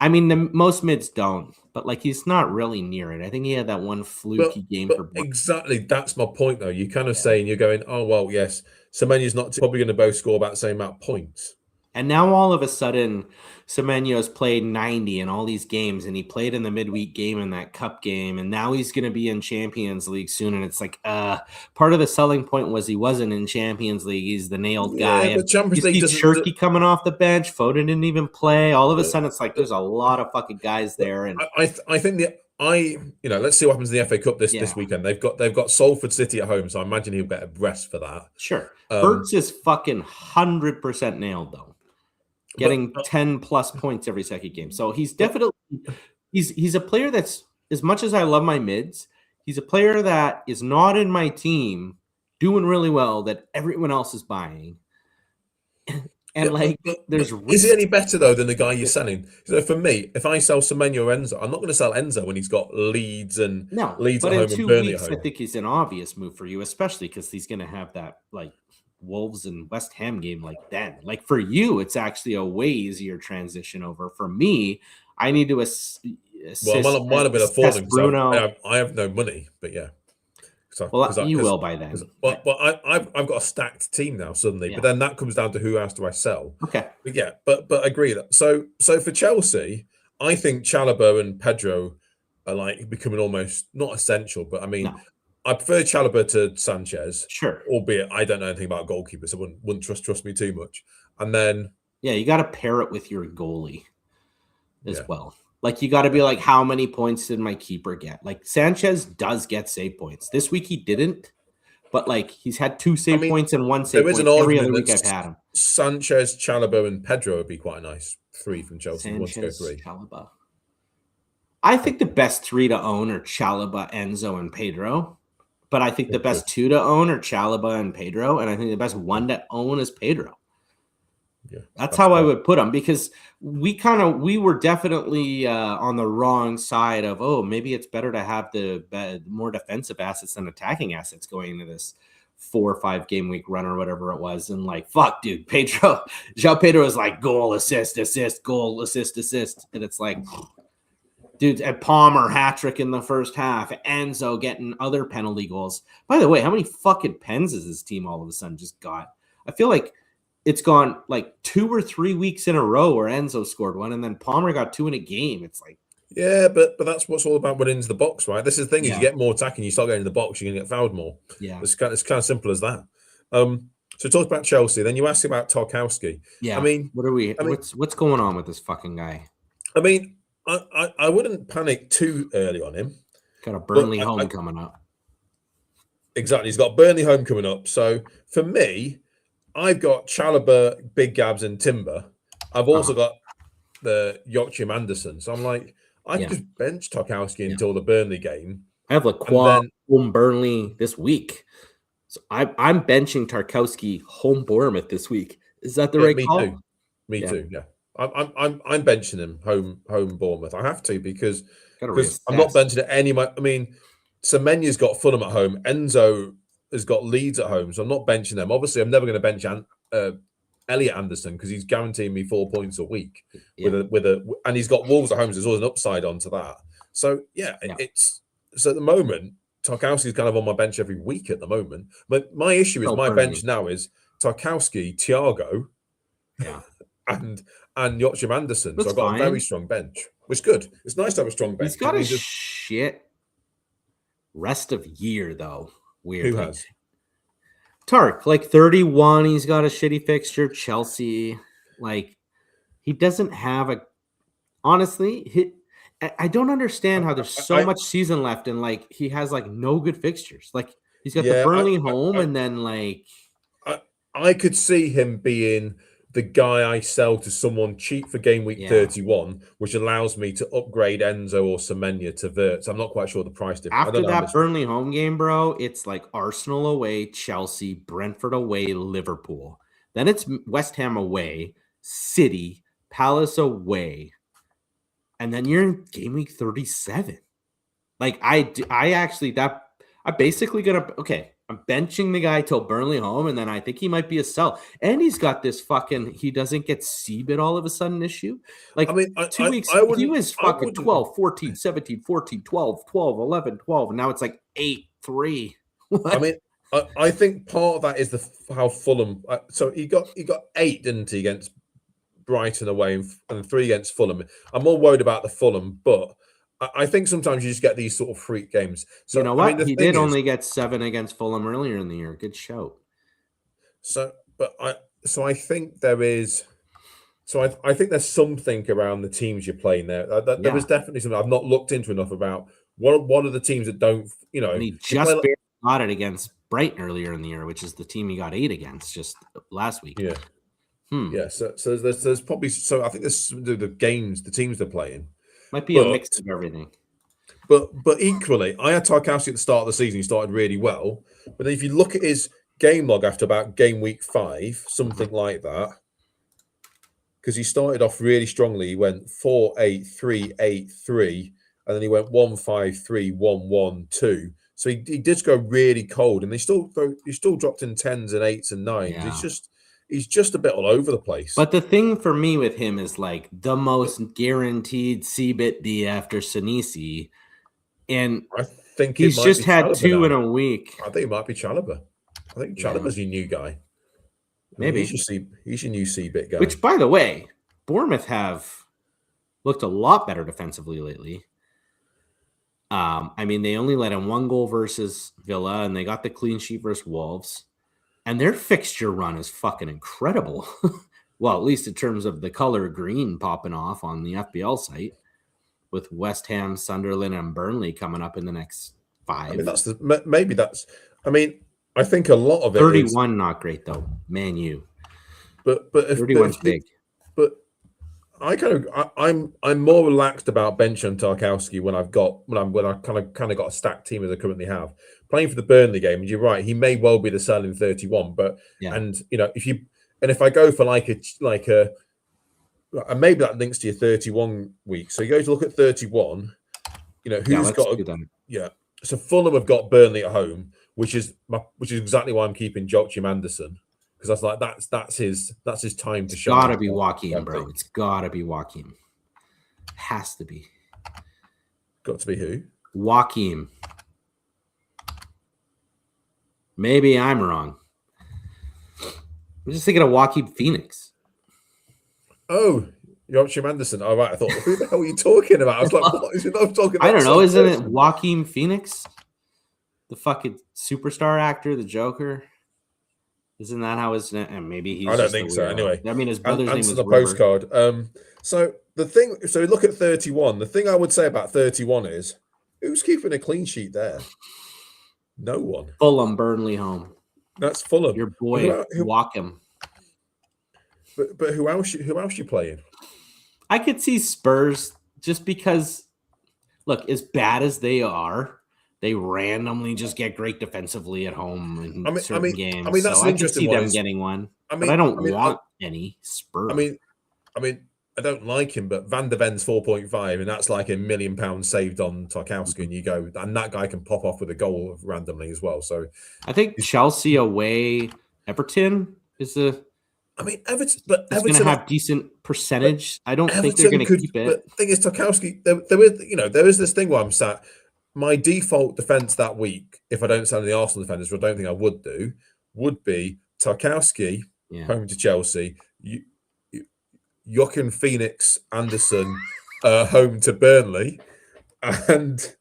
I mean, the most mids don't, but like he's not really near it. I think he had that one fluky game for
exactly. That's my point, though. You're kind of saying you're going, oh well, yes, Semenya's not probably going to both score about the same amount of points.
And now all of a sudden, Semenyo's played 90 in all these games, and he played in the midweek game in that cup game, and now he's going to be in Champions League soon. And it's like, part of the selling point was he wasn't in Champions League. He's the nailed guy.
Yeah, but Champions League doesn't.
Cherky coming off the bench, Foden didn't even play. All of a sudden, it's like there's a lot of fucking guys there. And
I think let's see what happens in the FA Cup this weekend. They've got Salford City at home, so I imagine he'll get a rest for that.
Sure, Verts is fucking 100% nailed though. Getting 10 plus points every second game. So he's definitely he's a player that's, as much as I love my mids, he's a player that is not in my team doing really well that everyone else is buying. And there's
is he any better though than the guy you're selling? So for me, if I sell Semenyo or Enzo, I'm not going to sell Enzo when he's got Leeds at home and Burnley at home.
I think he's an obvious move for you, especially because he's going to have that Wolves and West Ham game then. Like for you, it's actually a way easier transition over. For me, I need to assist.
Well, I might have been affording
Bruno.
I have no money, but yeah.
You will by then.
But I've got a stacked team now suddenly. Yeah. But then that comes down to who else do I sell?
Okay.
But yeah, but I agree that. So for Chelsea, I think Chalobah and Pedro are becoming almost not essential, but I mean. No. I prefer Chalobah to Sanchez.
Sure.
Albeit I don't know anything about goalkeepers, so wouldn't trust me too much. And then
you got to pair it with your goalie as well. Like you got to be like, how many points did my keeper get? Like Sanchez does get save points. This week he didn't, but he's had 2 save points and 1 save point every other week I've had him.
Sanchez, Chalobah, and Pedro would be quite a nice 3 from Chelsea.
Sanchez, 3. Chalobah. I think the best 3 to own are Chalobah, Enzo, and Pedro. But I think the best 2 to own are Chalobah and Pedro, and I think the best 1 to own is Pedro. Yeah, that's how I would put them, because we were definitely on the wrong side of, maybe it's better to have the more defensive assets than attacking assets going into this 4 or 5 game week run or whatever it was. And fuck, dude, João Pedro is goal, assist, goal, assist. And it's dude, at Palmer hat-trick in the first half, Enzo getting other penalty goals. By the way, how many fucking pens has this team all of a sudden just got? I feel like it's gone 2 or 3 weeks in a row where Enzo scored 1, and then Palmer got 2 in a game. It's
yeah, but that's what's all about winning into the box, right? This is the thing: is you get more attacking, you start getting in the box, you're going to get fouled more.
Yeah,
it's kind of simple as that. So talk about Chelsea. Then you ask about Tarkowski.
Yeah, I mean, what's going on with this fucking guy?
I mean. I wouldn't panic too early on him.
Got a Burnley home coming up.
Exactly. He's got Burnley home coming up. So for me, I've got Chalobah, Big Gabs, and Timber. I've also got the Joachim Anderson. So I'm I can just bench Tarkowski until the Burnley game.
I have Lacroix home Burnley this week. So I'm benching Tarkowski home Bournemouth this week. Is that the
Yeah,
right
me
call?
too. Me too. Yeah, I'm benching him home Bournemouth. I have to because
Gotta
I'm not
reassess.
benching it any. I mean, Semenya's got Fulham at home. Enzo has got Leeds at home, so I'm not benching them. Obviously, I'm never going to bench Elliot Anderson because he's guaranteeing me 4 points a week
Yeah.
and he's got Wolves at home, so there's always an upside onto that. So yeah,
Yeah.
it's so at the moment Tarkowski's kind of on my bench every week at the moment. But my issue is
Oh,
my
Burnley.
bench now is Tarkowski, Thiago,
Yeah.
and Joachim Anderson. So
That's
I've got a very
fine.
strong bench, which is good. It's nice to have a strong bench
He's
because
got
it
a
means
shit rest of year though.
who
Weirdly,
has.
Tark like 31. He's got a shitty fixture. Chelsea, like he doesn't have a. Honestly, I don't understand how there's so
I
much season left and like he has like no good fixtures. Like he's got the
yeah,
Burnley home and then like
I, I could see him being the guy I sell to someone cheap for game week
yeah.
31, which allows me to upgrade Enzo or Semenya to Verts. I'm not quite sure the price difference. I don't
After
know how
that
much.
Burnley home game, bro, it's like Arsenal away, Chelsea, Brentford away, Liverpool. Then it's West Ham away, City, Palace away, and then you're in game week 37. Like I actually that I basically gonna okay. I'm benching the guy till Burnley home, and then I think he might be a sell. And he's got this fucking he doesn't get CBIT all of a sudden issue.
I
Like
mean,
2 weeks,
I
he
wouldn't,
was
I
fucking
wouldn't.
12, 14, 17, 14, 12, 12, 11, 12, and now it's like 8, 3.
I
What?
mean, I think part of that is how Fulham. So he got 8, didn't he, against Brighton away and 3 against Fulham. I'm more worried about the Fulham, but I think sometimes you just get these sort of freak games.
You
So
know
I mean,
what?
the
He
thing
did
is,
only get 7 against Fulham earlier in the year. Good show.
so but I think there is. So I think there's something around the teams you're playing there. There is
Yeah.
definitely something I've not looked into enough about. What are the teams that don't?
And he
You play.
just barely got it against Brighton earlier in the year, which is the team he got 8 against just last week.
Yeah,
Hmm.
yeah. So there's probably I think there's the games, the teams they're playing,
Might be a
but
mix of everything.
but equally, I had Tarkowski at the start of the season. He started really well, but then if you look at his game log after about game week 5, something like that, because he started off really strongly. He went 4-8-3-8-3, and then he went 1-5-3-1-1-2. So he did go really cold, and he still dropped in 10s and 8s and 9s.
Yeah.
He's just a bit all over the place.
But the thing for me with him is like the most guaranteed CBIT D after Sinisi. And
I think it
he's
might
just
be
had
Chalobah
2 in
now.
a week.
I think it might be Chalobah. I think
Yeah.
Chalobah's your new guy. I think
Maybe.
he's your new C-bit guy.
Which, by the way, Bournemouth have looked a lot better defensively lately. I mean, they only let in 1 goal versus Villa, and they got the clean sheet versus Wolves. And their fixture run is fucking incredible. Well, at least in terms of the color green popping off on the FPL site, with West Ham, Sunderland, and Burnley coming up in the next 5.
I mean, maybe that's. I mean, I think a lot of it
31,
is.
not great though. Man, you.
But
31's big.
But I'm more relaxed about bench and Tarkowski when I kind of got a stacked team as I currently have. Playing for the Burnley game, and you're right, he may well be the sell in 31. But
Yeah.
and if I go for and maybe that links to your 31 week. So you go to look at 31. Who's got So Fulham have got Burnley at home, which is exactly why I'm keeping Joachim Anderson, because I was like, that's his time to shine.
Gotta be Joachim, bro. It's gotta be Joachim. Has to be.
Got to be who?
Joachim. Maybe I'm wrong. I'm just thinking of Joaquin Phoenix.
Oh, Joachim Anderson. All right, I thought, who the hell are you talking about? I was like, what is it? I'm talking about.
I don't know. Isn't it Joaquin Phoenix? The fucking superstar actor, the Joker? Isn't that how his name? Maybe he's.
I don't think so. Anyway,
I mean, his brother's name is
the
River.
postcard. So look at 31. The thing I would say about 31 is, who's keeping a clean sheet there? No one.
Fulham, Burnley home.
That's Fulham.
Your boy, Joachim.
But who else you playing?
I could see Spurs just because, look, as bad as they are, they randomly just get great defensively at home in certain games.
I mean that's
so
an
I could
interesting
see
one.
them getting one,
I
but
mean,
I don't
I mean,
want any Spurs.
I mean, I don't like him, but Van der Ven's 4.5, and that's like £1 million saved on Tarkowski, and you go, and that guy can pop off with a goal randomly as well. So
I think Chelsea away, Everton is
I mean, Everton, but
it's
Everton
going to have decent percentage. I don't think they're
Everton
going to
could.
keep it.
But the thing is, Tarkowski, there is this thing where I'm sat. My default defense that week, if I don't sell any Arsenal defenders, which I don't think I would do, would be Tarkowski home to Chelsea, Joaquin Phoenix Anderson home to Burnley, and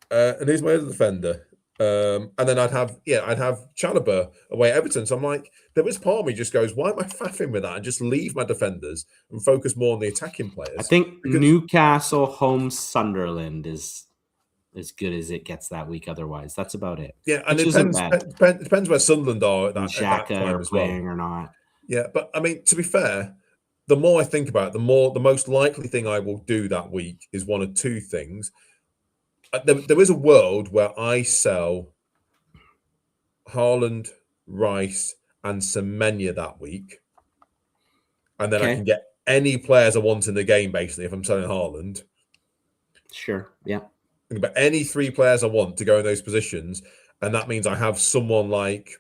who's my other defender? And then I'd have Chalobah away at Everton. So I'm like, there was part of me just goes, why am I faffing with that and just leave my defenders and focus more on the attacking players?
I think Newcastle home Sunderland is as good as it gets that week. Otherwise, that's about it.
Yeah, and it depends where Sunderland are at that time as well,
or not.
Yeah, but I mean, to be fair, the more I think about it, the most likely thing I will do that week is one of two things. There is a world where I sell Haaland, Rice, and Semenya that week, and then I can get any players I want in the game. Basically, if I'm selling Haaland,
sure, yeah.
But any 3 players I want to go in those positions, and that means I have someone like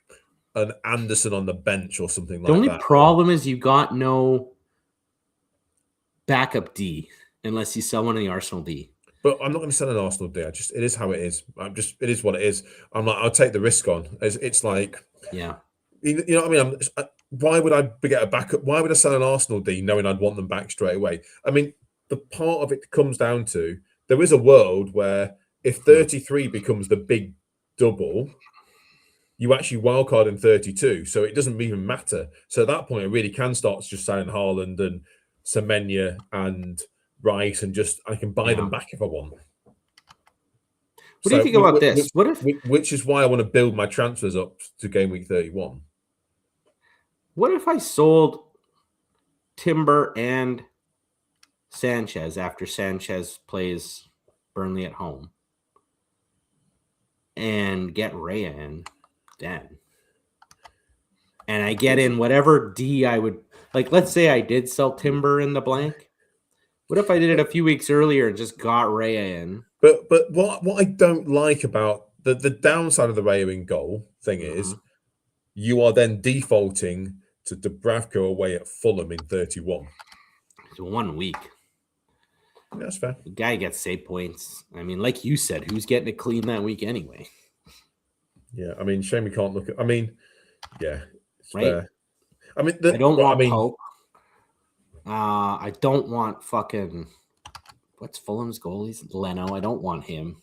an Anderson on the bench or something like that.
The only problem is you got no backup D unless you sell one of the Arsenal D.
But I'm not going to sell an Arsenal D. It is how it is. It is what it is. I'm like, I'll take the risk on. It's like,
yeah,
you know what I mean? Why would I get a backup? Why would I sell an Arsenal D knowing I'd want them back straight away? I mean, the part of it comes down to there is a world where if 33 becomes the big double, you actually wildcard in 32. So it doesn't even matter. So at that point, it really can start just selling Haaland and Semenya and Rice, and just I can buy them back if I want.
What do you think about this?
Which is why I want to build my transfers up to game week 31.
What if I sold Timber and Sanchez after Sanchez plays Burnley at home and get Raya in then? And I get in whatever D I would like. Let's say I did sell Timber in the blank. What if I did it a few weeks earlier and just got Raya in?
But what I don't like about the downside of the Raya in goal thing is you are then defaulting to Dubravka away at Fulham in 31.
It's 1 week.
That's fair.
The guy gets save points. I mean, like you said, who's getting it clean that week anyway?
Yeah, I mean, shame we can't look at. I mean, yeah, it's
right.
Fair. I mean,
I don't want Pope. I don't want fucking what's Fulham's goalies? Leno. I don't want him.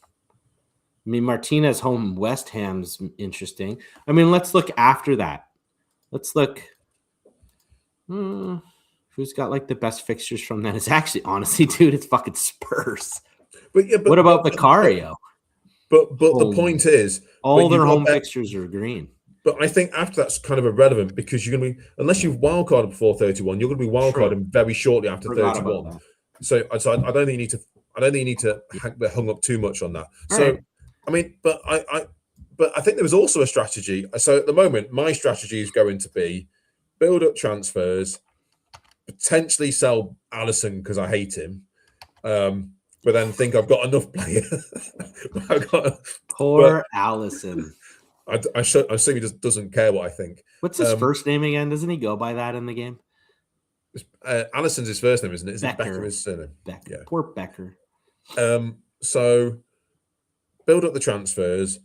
I mean, Martinez home West Ham's interesting. I mean, let's look after that. Let's look. Who's got like the best fixtures from that? It's actually, honestly, dude, it's fucking Spurs.
But
what about Vicario?
But the point is,
all their home fixtures are green.
But I think after that's kind of irrelevant because you're going to be, unless you've wildcarded before 31, you're going to be wildcarding very shortly after 31. So I don't think you need to. I don't think you need to be hung up too much on that. I mean, but I think there was also a strategy. So at the moment, my strategy is going to be build up transfers, potentially sell Alisson because I hate him, but then think I've got enough players.
Poor Alisson.
I assume he doesn't care what I think.
What's his first name again? Doesn't he go by that in the game?
Alisson's his first name, isn't it? Is
Becker.
it Becker his surname?
Becker. Yeah. Poor Becker.
So build up the transfers,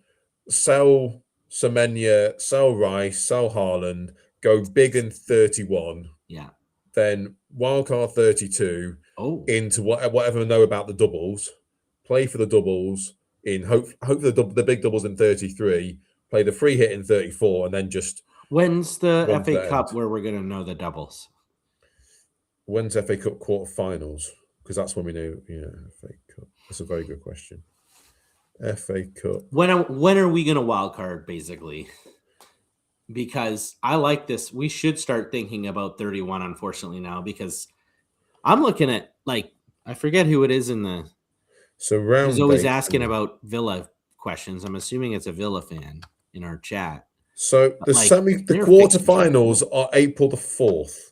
sell Semenya, sell Rice, sell Haaland, go big in 31.
Yeah.
Then wildcard 32 into whatever I know about the doubles, play for the doubles in hope the big doubles in 33, play the free hit in 34, and then just
when's the FA Cup where we're gonna know the doubles?
When's FA Cup quarterfinals? Because that's when we know. Yeah, FA Cup. That's a very good question. FA Cup.
When are we gonna wild card basically? Because I like this. We should start thinking about 31, unfortunately, now, because I'm looking at, like, I forget who it is in the.
So round.
He's always asking about Villa questions. I'm assuming it's a Villa fan in our chat.
So
But,
the
like,
the
their fixtures
quarterfinals are April the 4th.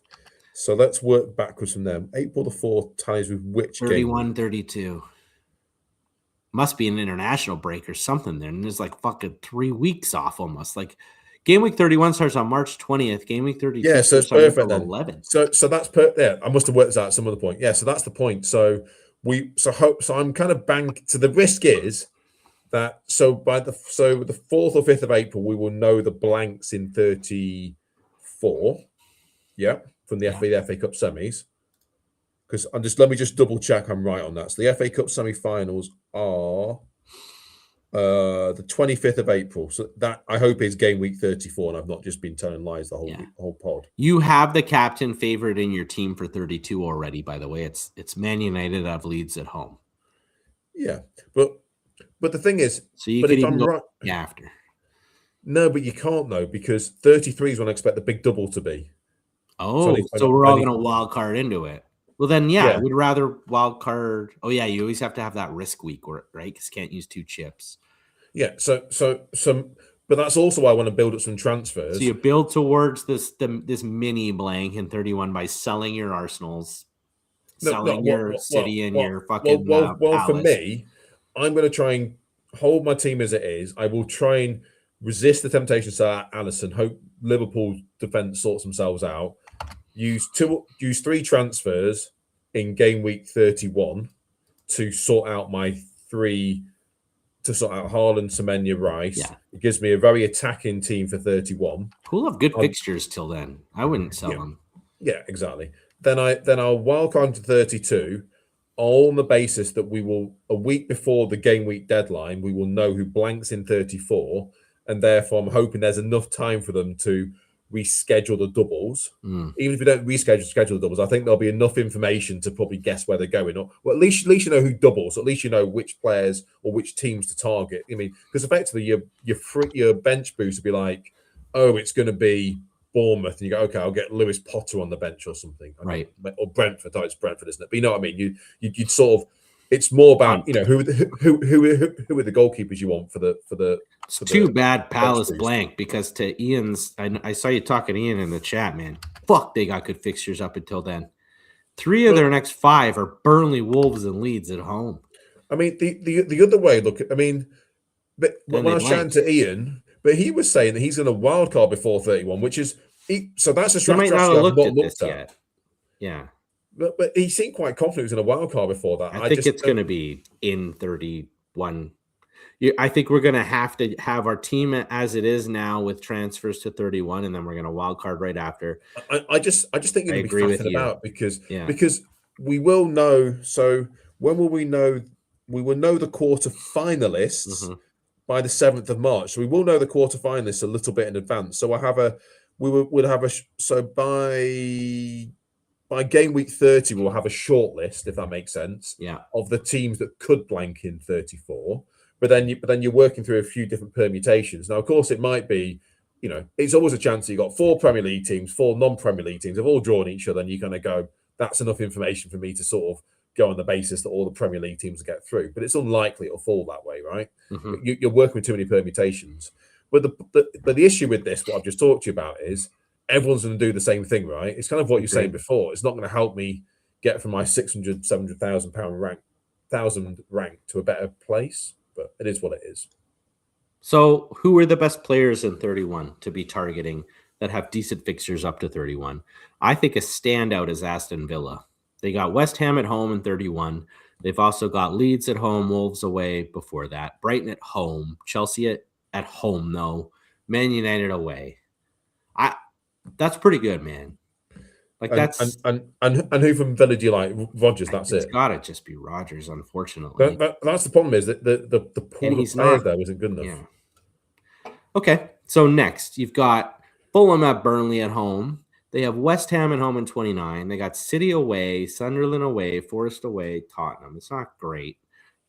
So let's work backwards from them. April the 4th ties with which game?
31-32. Must be an international break or something there. And there's like fucking 3 weeks off almost. Like game week 31 starts on March 20th. Game week 32
Yeah, so it's
starts on
perfect
April
then.
11th.
So that's yeah, I must have worked this out at some other point. Yeah, so that's the point. So I'm kind of so the risk is that by the 4th or 5th of April, we will know the blanks in 34. Yeah, from the FA Cup semis. Because let me just double check I'm right on that. So the FA Cup semi-finals are the 25th of April. So that I hope is game week 34, and I've not just been telling lies the whole pod.
You have the captain favorite in your team for 32 already, by the way. It's Man United have Leeds at home.
Yeah, but the thing is,
so you
but
could
if
even
I'm
go
right
after.
No, but you can't though, because 33 is when I expect the big double to be.
Oh, so we're all going to wild card into it. Well, then, yeah, I would rather wild card. Oh, yeah, you always have to have that risk week, right? Because you can't use 2 chips.
Yeah, so but that's also why I want to build up some transfers.
So you build towards this mini blank in 31 by selling your Arsenals, selling your City and your fucking
Palace. For me,
I'm
going to try and hold my team as it is. I will try and resist the temptation to Alisson. Hope Liverpool defense sorts themselves out. Use 3 transfers in game week 31 to sort out my 3. To sort out Haaland, Semenya, Rice.
Yeah.
It gives me a very attacking team for 31.
Who'll have good fixtures till then? I wouldn't sell them.
Yeah, exactly. Then I'll wildcard to 32, all on the basis that we will, a week before the game week deadline, we will know who blanks in 34, and therefore I'm hoping there's enough time for them to reschedule the doubles. Even if we don't schedule the doubles, I think there'll be enough information to probably guess where they're going. Or well, at least you know who doubles. At least you know which players or which teams to target. I mean, because effectively your bench boost will be like, oh, it's going to be Bournemouth, and you go, okay, I'll get Lewis Potter on the bench or something,
right?
Or Brentford. Oh, it's Brentford, isn't it? But you know what I mean. You'd sort of. It's more about who are the goalkeepers you want for the.
It's too bad Palace blank, because to Ian's, I saw you talking to Ian in the chat, man. Fuck, they got good fixtures up until then. 3 of their next 5 are Burnley, Wolves, and Leeds at home.
I mean, the other way. Look, I mean, but when I was chatting to Ian, but he was saying that he's going to wild card before 31, which is so that's a strategy
I've not looked at
yet.
Yeah.
But he seemed quite confident he was in a wild card before that.
I think it's going to be in 31. I think we're going to have our team as it is now with transfers to 31, and then we're going to wild card right after.
I just think you're going to be faffing about because we will know. So when will we know? We will know the quarter finalists by the 7th of March. So we will know the quarter finalists a little bit in advance. So so by game week 30, we'll have a short list, if that makes sense, of the teams that could blank in 34. But then you're working through a few different permutations. Now, of course, it might be, it's always a chance that you've got 4 Premier League teams, 4 non-Premier League teams have all drawn each other, and you kind of go, that's enough information for me to sort of go on the basis that all the Premier League teams will get through. But it's unlikely it'll fall that way, right? You're working with too many permutations. But the issue with this, what I've just talked to you about, is everyone's going to do the same thing, right? It's kind of what you're saying before. It's not going to help me get from my 600, 700,000 pound rank, 1,000 rank to a better place, but it is what it is.
So who are the best players in 31 to be targeting that have decent fixtures up to 31? I think a standout is Aston Villa. They got West Ham at home in 31. They've also got Leeds at home, Wolves away before that, Brighton at home, Chelsea at home, though, Man United away. That's pretty good, man. Like that's
and who from Villa do you like? Rodgers. That's it.
It's got to just be Rodgers, unfortunately.
That's the problem. Is that the pool of players there isn't good enough.
Yeah. Okay, so next you've got Fulham at Burnley at home. They have West Ham at home in 29. They got City away, Sunderland away, Forest away, Tottenham. It's not great,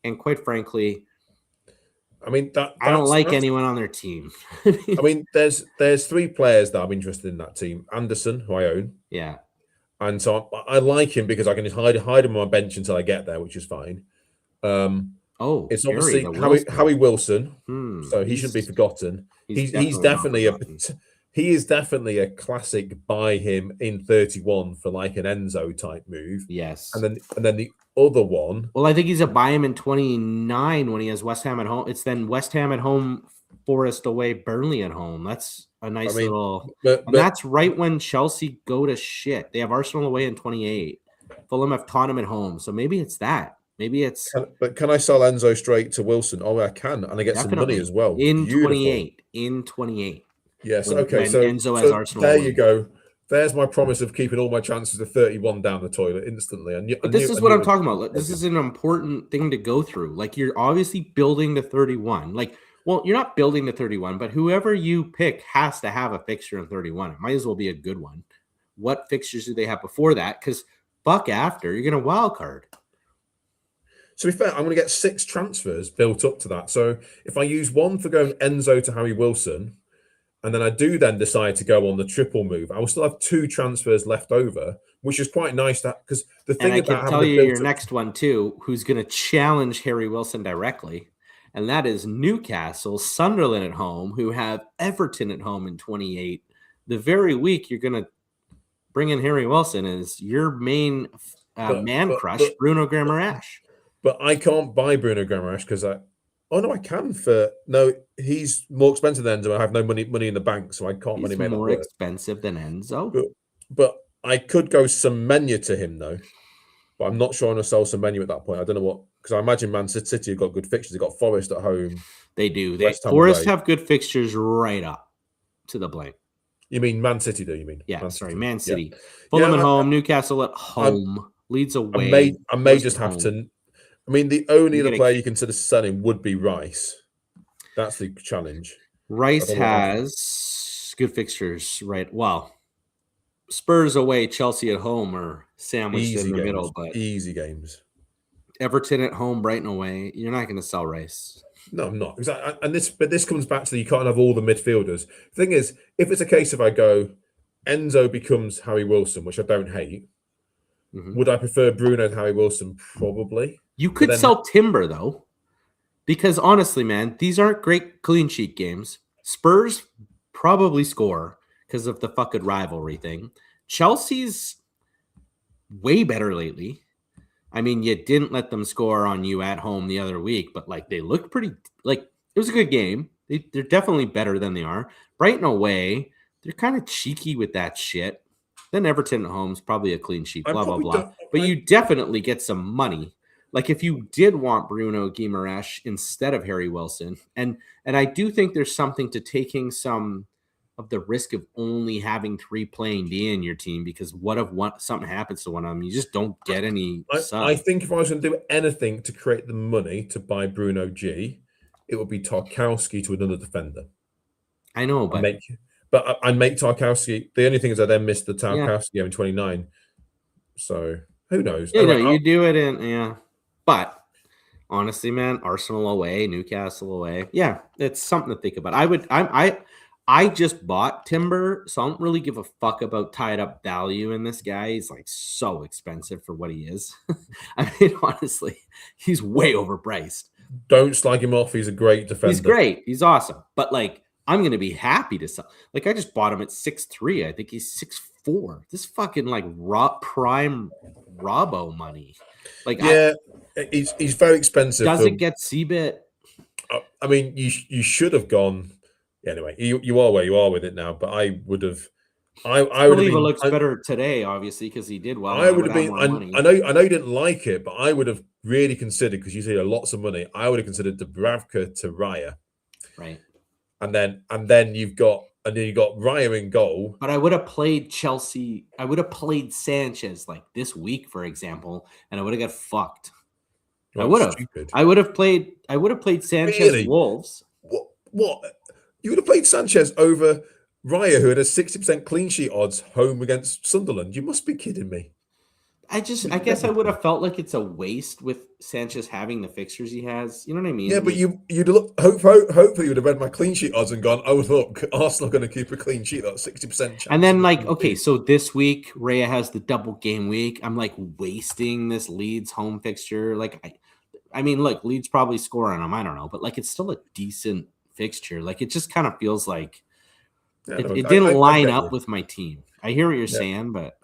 and quite frankly,
I mean,
I don't like anyone on their team.
I mean, there's 3 players that I'm interested in that team. Anderson, who I own.
Yeah.
And so I like him because I can just hide him on my bench until I get there, which is fine.
Oh,
It's
Harry,
obviously
the Wilson.
Howie Wilson, so he shouldn't be
He's
forgotten. He's
definitely not
definitely
forgotten.
he is definitely a classic buy him in 31 for like an Enzo type move.
Yes.
And then the other one.
Well, I think he's a buy him in 29 when he has West Ham at home. It's then West Ham at home, Forest away, Burnley at home. That's a nice little.
But
that's right when Chelsea go to shit. They have Arsenal away in 28. Fulham have Tottenham at home. So maybe it's that. Maybe it's.
But can I sell Enzo straight to Wilson? Oh, I can, and I get some money
Definitely
as well.
in
Beautiful.
28. In 28.
Yes.
When,
Okay.
when
So
Enzo has Arsenal
there
away.
you go. There's my promise of keeping all my chances of 31 down the toilet instantly.
But this is what I'm talking about. This is an important thing to go through. Like, you're obviously building to 31. Like, well, you're not building to 31, but whoever you pick has to have a fixture in 31. It might as well be a good one. What fixtures do they have before that? Because fuck after, you're going to wild card.
To be fair, I'm going to get 6 transfers built up to that. So if I use one for going Enzo to Harry Wilson, and then I do then decide to go on the triple move, I will still have 2 transfers left over, which is quite nice. That because the thing
and I
about
can tell you your next one too, who's going to challenge Harry Wilson directly, and that is Newcastle, Sunderland at home, who have Everton at home in 28. The very week you're going to bring in Harry Wilson as your main crush, Bruno Guimaraes.
But I can't buy Bruno Guimaraes because I can he's more expensive than Enzo. I have no money in the bank, so I can't
He's
make
more
that work.
Expensive than Enzo.
But I could go Semenyo to him though. But I'm not sure I'm going to sell Semenyo at that point. I don't know what, because I imagine Man City have got good fixtures. They've got Forest at home.
They do. Forest have good fixtures right up to the blank.
You mean Man City, do you mean?
Yeah, Man City.
Yeah.
Fulham at home, Newcastle at home, Leeds
away. I may just have to. I mean, the only other player you consider selling would be Rice. That's the challenge.
Rice has good fixtures, right? Well, Spurs away, Chelsea at home are sandwiched in the middle, but
easy games.
Everton at home, Brighton away. You're not going to sell Rice.
No, I'm not. Exactly. And this comes back to you can't have all the midfielders. The thing is, if it's a case of I go, Enzo becomes Harry Wilson, which I don't hate. Would I prefer Bruno to Harry Wilson? Probably.
You could sell Timber, though, because honestly, man, these aren't great clean sheet games. Spurs probably score because of the fucking rivalry thing. Chelsea's way better lately. I mean, you didn't let them score on you at home the other week, but like they looked pretty, like it was a good game. They're definitely better than they are. Brighton away, they're kind of cheeky with that shit. Then Everton at home's probably a clean sheet, blah, blah, blah. But you definitely get some money. Like if you did want Bruno Guimaraes instead of Harry Wilson, and I do think there's something to taking some of the risk of only having 3 playing D in your team, because what if something happens to one of them? You just don't get any.
I think if I was going to do anything to create the money to buy Bruno G, it would be Tarkowski to another defender.
I know, but
I make Tarkowski. The only thing is I then missed the Tarkowski game in 29. So who knows?
Yeah, you do it in But honestly, man, Arsenal away, Newcastle away. Yeah, it's something to think about. I just bought Timber, so I don't really give a fuck about tied up value in this guy. He's like so expensive for what he is. I mean, honestly, he's way overpriced.
Don't slag him off. He's a great defender.
He's great. He's awesome. But like, I'm going to be happy to sell. Like, I just bought him at 6'3". I think he's 6'4". This fucking like prime Robbo money. Like,
yeah, he's very expensive.
Doesn't get CBIT.
I mean, you should have gone. Anyway, you are where you are with it now, but I would have. I would have been.
Looks better today, obviously, because he did well.
I would have been. I know you didn't like it, but I would have really considered, because you say lots of money. I would have considered Dubravka to Raya,
right?
And then you got Raya in goal.
But I would have played Chelsea. I would have played Sanchez like this week, for example, and I would have got fucked. I would have. I would have played Sanchez really? Wolves.
What? You would have played Sanchez over Raya, who had a 60% clean sheet odds home against Sunderland. You must be kidding me.
I guess I would have felt like it's a waste with Sanchez having the fixtures he has. You know what I mean?
Yeah, but you'd look. Hopefully, you'd have read my clean sheet odds and gone, "Oh, look, Arsenal going to keep a clean sheet. That's 60% chance."
And then, like, okay, so this week Raya has the double game week. I'm like wasting this Leeds home fixture. Like, I mean, look, Leeds probably score on them. I don't know, but like it's still a decent fixture. Like it just kind of feels like it didn't
I
line
get
up
you.
with my team. I hear what you're
Yeah.
saying, but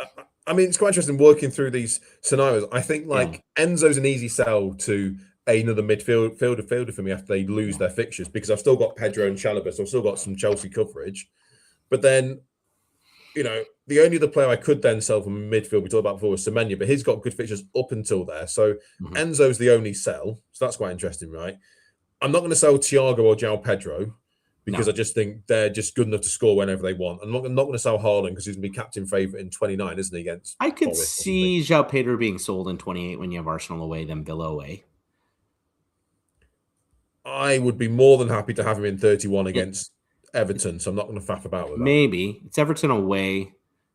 I mean, it's quite interesting working through these scenarios. I think
yeah,
like Enzo's an easy sell to another fielder for me after they lose their fixtures because I've still got Pedro and Chalobah, so I've still got some Chelsea coverage. But then, the only other player I could then sell from midfield we talked about before was Semenya, but he's got good fixtures up until there. So Enzo's the only sell. So that's quite interesting, right? I'm not going to sell Thiago or João Pedro because
no.
I just think they're just good enough to score whenever they want. I'm not going to sell Haaland because he's going to be captain favourite in 29, isn't he, against
I could
Forest or something?
see João Pedro being sold in 28 when you have Arsenal away, then Villa away.
I would be more than happy to have him in 31 against Everton, so I'm not going to faff about with that.
Maybe it's Everton away,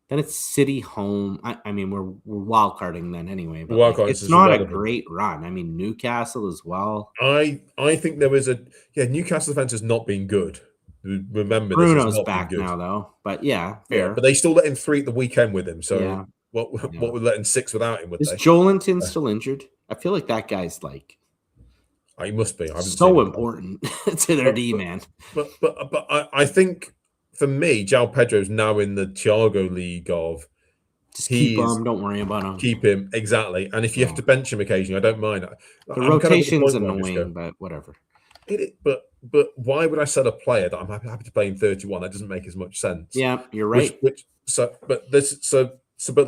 then it's City home. I mean, we're wild carding then anyway, but like, it's not a great run. I mean, Newcastle as well.
I think there was Newcastle defense has not been good. Remember,
Bruno's
this has not
back
been good
now though, but yeah, fair.
Yeah, but they still let him 3 at the weekend with him. So
yeah.
what would let him 6 without him? Would
Is
they?
Joelinton still injured? I feel like that guy's like
he must be. I haven't
so
seen him.
important to their D man.
But I think for me, João Pedro's now in the Thiago league of
just keep him. Don't worry about him.
Keep him exactly. And if you have to bench him occasionally, I don't mind.
The rotation's annoying, but whatever.
But why would I sell a player that I'm happy to play in 31? That doesn't make as much sense.
Yeah, you're right.
But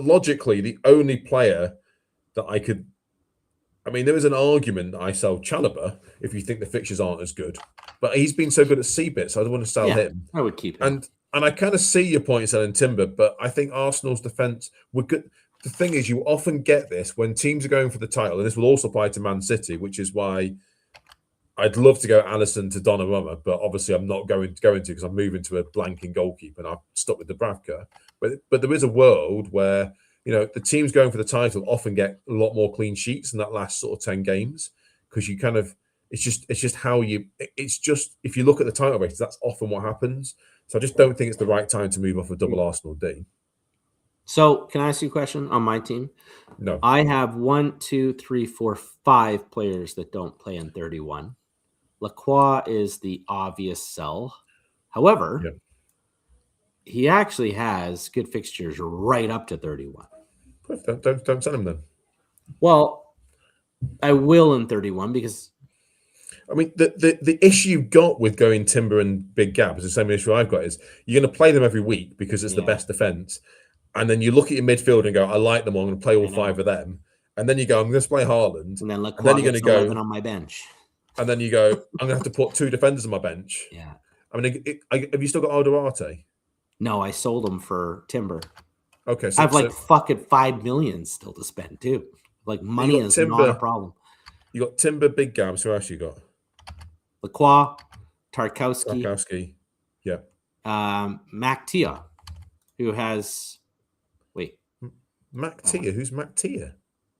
logically, the only player that I could, I mean, there is an argument that I sell Chalobah if you think the fixtures aren't as good, but he's been so good at C-bit, so I don't want to sell him.
I would keep him.
And I kind of see your point in selling Timber, but I think Arsenal's defense would good. The thing is, you often get this when teams are going for the title, and this will also apply to Man City, which is why I'd love to go Alisson to Donnarumma, but obviously I'm not going to because I'm moving to a blanking goalkeeper and I've stuck with Dubravka. But there is a world where the teams going for the title often get a lot more clean sheets in that last sort of 10 games because you kind of it's just if you look at the title race, that's often what happens. So I just don't think it's the right time to move off a double Arsenal D.
So can I ask you a question on my team?
No.
I have 1, 2, 3, 4, 5 players that don't play in 31. Lacroix is the obvious sell. However, he actually has good fixtures right up to 31.
Don't sell him then.
Well, I will in 31 because
I mean the issue you've got with going Timber and Big Gap is the same issue I've got is you're going to play them every week because it's the best defense. And then you look at your midfield and go, I like them. I'm going to play all 5 of them. And then you go, I'm going to play Haaland.
And then you're
going to go
on my bench.
And then you go, I'm going to have to put 2 defenders on my bench.
Yeah.
I mean, have you still got Alderate?
No, I sold them for Timber.
Okay. So,
I have fucking 5 million still to spend too. Like money is not a problem.
You got Timber, Big Gams. Who else you got?
Lacroix, Tarkowski.
Yeah.
Mac Tia, who has
Mac Tia? Who's Mac Tia?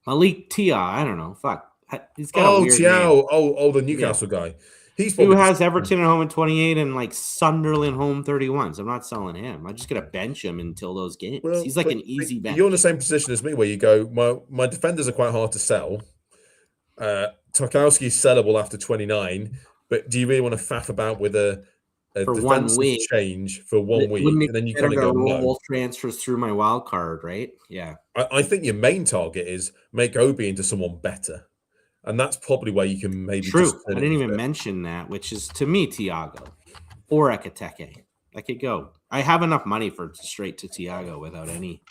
Malik Tia. I don't know. Fuck. He's got a weird
Tiao. The Newcastle guy. He's
who has Everton at home in 28 and like Sunderland home 31. So I'm not selling him. I'm just gonna bench him until those games. Well, he's like an easy bench.
You're in the same position as me where you go, my defenders are quite hard to sell. Tarkowski's sellable after 29, but do you really want to faff about with a defensive change for 1 week? And then you kind of go
roll transfers through my wild card, right? Yeah.
I think your main target is make Obi into someone better. And that's probably where you can maybe
True. I didn't even mention that, which is to me Thiago or Ekateke. I could go. I have enough money for straight to Thiago without any.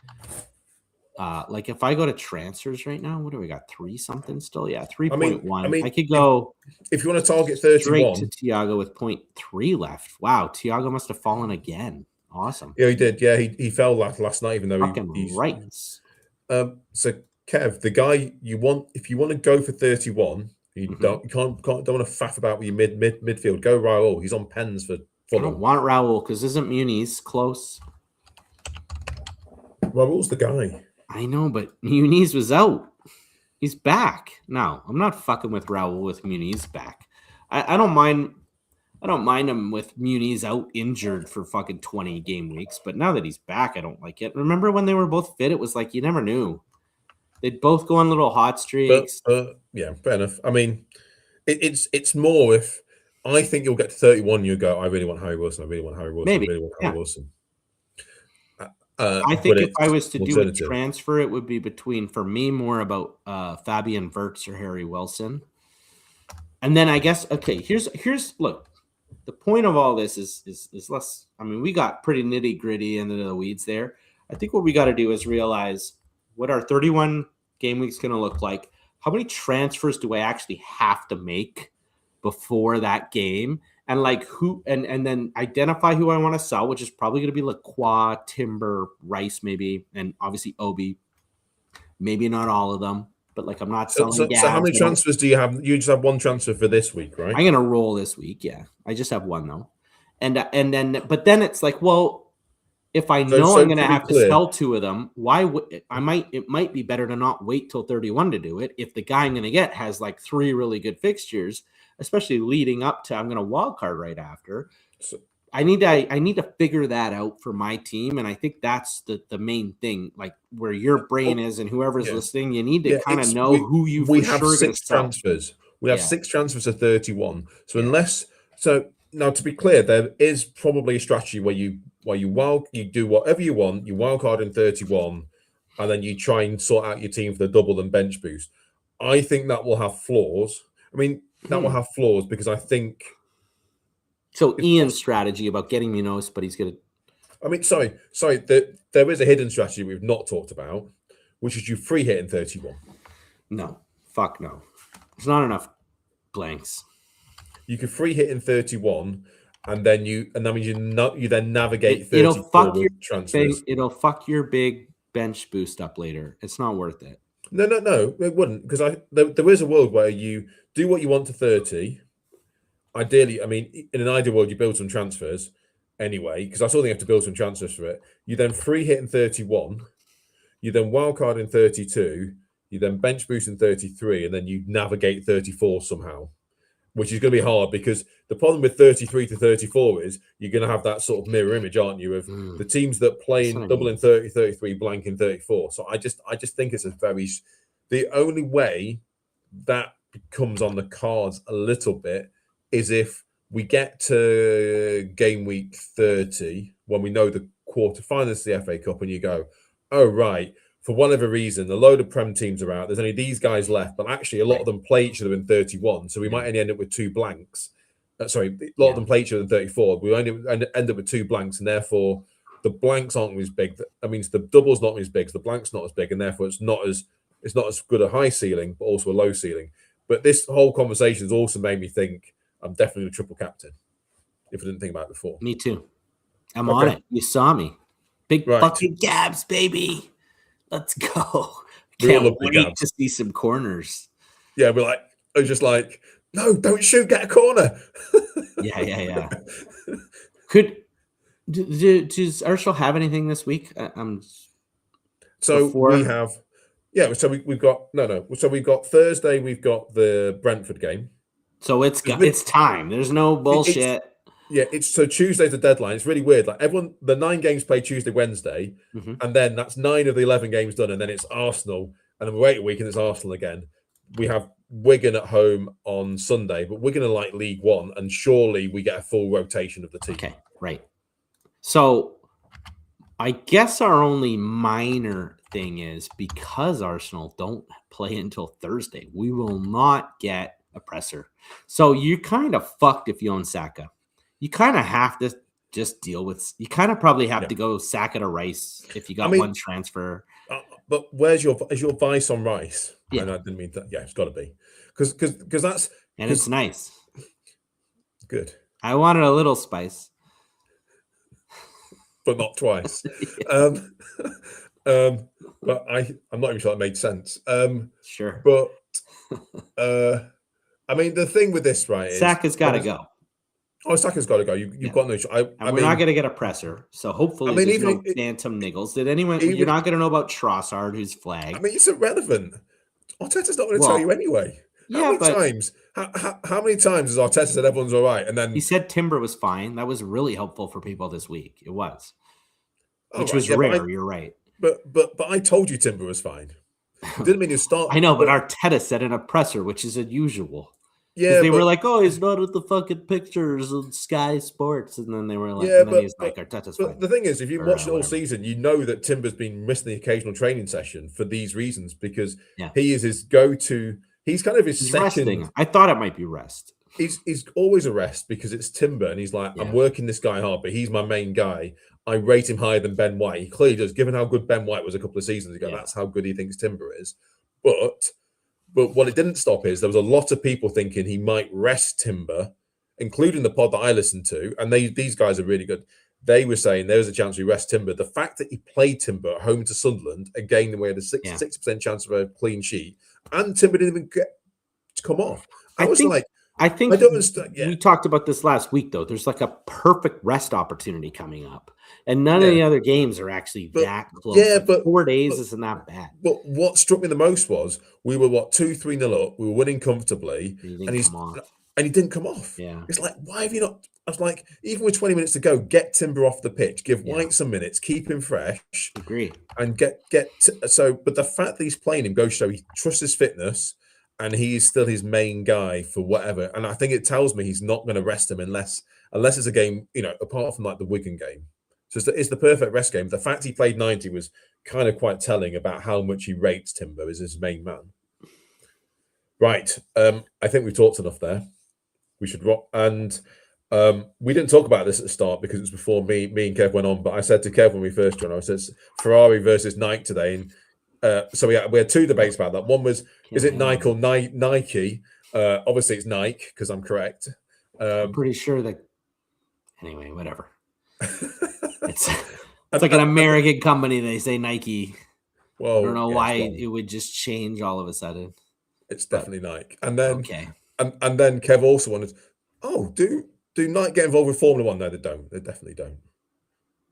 Like if I go to transfers right now, what do we got? 3 something still? Yeah, 3.1. I mean, I could go
if you want to target 31
straight to Thiago with 0.3 left. Wow, Thiago must have fallen again. Awesome.
Yeah, he did. Yeah, he fell last night, even though he's
right.
So Kev, the guy you want, if you want to go for 31, you don't want to faff about with your midfield. Go Raul. He's on pens for Fulham.
I don't want Raul because isn't Muniz close?
Raul's the guy.
I know, but Muniz was out. He's back. No, I'm not fucking with Raul with Muniz back. I don't mind. I don't mind him with Muniz out injured for fucking 20 game weeks, but now that he's back, I don't like it. Remember when they were both fit? It was like you never knew. They'd both go on little hot streaks.
Yeah, fair enough. I mean, it's more if I think you'll get to 31, you go, I really want Harry Wilson. I really want Harry Wilson.
Maybe.
I really want Harry
Yeah.
Wilson.
I
But
think if I
it's
was to
an
do a
alternative.
transfer, it would be between, for me, more about Fabian Wirtz or Harry Wilson. And then I guess, okay, here's look, the point of all this is less. I mean, we got pretty nitty gritty into the weeds there. I think what we got to do is realize what our 31 game week's going to look like. How many transfers do I actually have to make before that game? And like who, and then identify who I want to sell, which is probably going to be Lacroix, Timber, Rice, maybe, and obviously Obi. Maybe not all of them, but like I'm not selling gas.
So how many transfers do you have? You just have one transfer for this week, right?
I'm gonna roll this week. Yeah, I just have one though, and then it's like, well, if I know I'm gonna have to sell two of them, why would it might be better to not wait till 31 to do it if the guy I'm gonna get has like 3 really good fixtures, especially leading up to I'm gonna wild card right after. So, I need to figure that out for my team, and I think that's the main thing. Like where your brain is, and whoever's listening, you need to kind of know who you for sure going to sell.
Transfers. We have 6 transfers of 31. So now to be clear, there is probably a strategy where you do whatever you want, you wild card in 31, and then you try and sort out your team for the double and bench boost. I think that will have flaws. I mean, that will have flaws because I think.
So Ian's strategy about getting me noticed, but he's going to.
I mean, sorry. There is a hidden strategy we've not talked about, which is you free hit in 31.
No, fuck no. There's not enough blanks.
You can free hit in 31, and then you then navigate 34 with transfers.
It'll fuck your big bench boost up later. It's not worth it.
No, it wouldn't, because there is a world where you do what you want to 30. Ideally, I mean, in an ideal world, you build some transfers anyway, because I still think you have to build some transfers for it. You then free hit in 31, you then wildcard in 32, you then bench boost in 33, and then you navigate 34 somehow, which is going to be hard because the problem with 33 to 34 is you're going to have that sort of mirror image, aren't you, of the teams that play in double in 30, 33, blank in 34. So I just think it's the only way that becomes on the cards a little bit is if we get to game week 30 when we know the quarterfinals of the FA Cup and you go, oh, right, for whatever reason, a load of Prem teams are out. There's only these guys left, but actually a lot of them play each other in 31. So we might only end up with 2 blanks. A lot of them play each other in 34. We only end up with 2 blanks, and therefore the blanks aren't as big. That means the double's not as big, so the blank's not as big, and therefore it's not as good a high ceiling, but also a low ceiling. But this whole conversation has also made me think I'm definitely a triple captain, if I didn't think about it before.
Me too. I'm on it. You saw me. Big fucking Gabs, baby. Let's go. Can't wait to see some corners.
Yeah, I was just like, no, don't shoot, get a corner.
Yeah. Does Arsenal have anything this week?
We have. Yeah, so we've got So we've got Thursday. We've got the Brentford game.
So it's time. There's no bullshit.
So Tuesday's the deadline. It's really weird. Like the 9 games played Tuesday, Wednesday, and then that's 9 of the 11 games done, and then it's Arsenal, and then we wait a week and it's Arsenal again. We have Wigan at home on Sunday, but we're going to like League One, and surely we get a full rotation of the team.
Okay, right. So I guess our only minor thing is because Arsenal don't play until Thursday, we will not get a presser. So you kind of fucked if you own Saka. You kind of have to just deal with. You kind of probably have to go Saka to Rice if you got one transfer.
But is your vice on Rice? Yeah, I didn't mean that. Yeah, it's got to be because that's
it's nice.
Good.
I wanted a little spice,
but not twice. But I'm not even sure that made sense.
Sure,
but I mean, the thing with this, right?
Saka's got to go.
Oh, Saka's got to go. You've got no.
We're not going to get a presser, so hopefully there's no phantom niggles. Did anyone? You're not going to know about Trossard, who's flagged.
I mean, it's irrelevant. Arteta's not going to tell you anyway. How many times has Arteta said everyone's all right, and then
he said Timber was fine? That was really helpful for people this week. It was, which was rare. You're right.
But I told you Timber was fine. It didn't mean he'd start.
I know, but Arteta said in a presser, which is unusual.
Yeah,
Because they were like, "Oh, he's not with the fucking pictures of Sky Sports," and then they were like, and then he's like, "Arteta's fine."
But the thing is, if you watch it all
whatever.
season, you know that Timber's been missing the occasional training session for these reasons because
Yeah.
he is his go-to. He's kind of his second.
Resting. I thought it might be rest.
He's always a rest because it's Timber, and he's like, I'm working this guy hard, but he's my main guy. I rate him higher than Ben White. He clearly does, given how good Ben White was a couple of seasons ago. That's how good he thinks Timber is. But what it didn't stop is there was a lot of people thinking he might rest Timber, including the pod that I listened to, and these guys are really good. They were saying there was a chance we rest Timber. The fact that he played Timber at home to Sunderland, again, we had a 60% chance of a clean sheet, and Timber didn't even get to come off. I think I don't understand.
We talked about this last week, though. There's like a perfect rest opportunity coming up, and none of the other games are actually that close.
Yeah, but
4 days isn't that bad.
But what struck me the most was we were 2-3-0 up. We were winning comfortably, and he didn't come off.
Yeah,
it's like, why have you not? I was like, even with 20 minutes to go, get Timber off the pitch, give White some minutes, keep him fresh.
Agree.
And but the fact that he's playing him goes to show he trusts his fitness. And he's still his main guy for whatever. And I think it tells me he's not going to rest him unless it's a game, apart from like the Wigan game. So it's the perfect rest game. The fact he played 90 was kind of quite telling about how much he rates Timber as his main man. Right. I think we've talked enough there. We should rock. And we didn't talk about this at the start because it was before me and Kev went on. But I said to Kev when we first joined, I said Ferrari versus Nike today. And so we had 2 debates about that. One was, is it Nike or Nike? Obviously, it's Nike because I'm correct.
I'm pretty sure that. Anyway, whatever. It's like an American company. They say Nike. Well, I don't know why it would just change all of a sudden.
It's definitely Nike. And then and then Kev also wanted, do Nike get involved with Formula One? No, they don't. They definitely don't.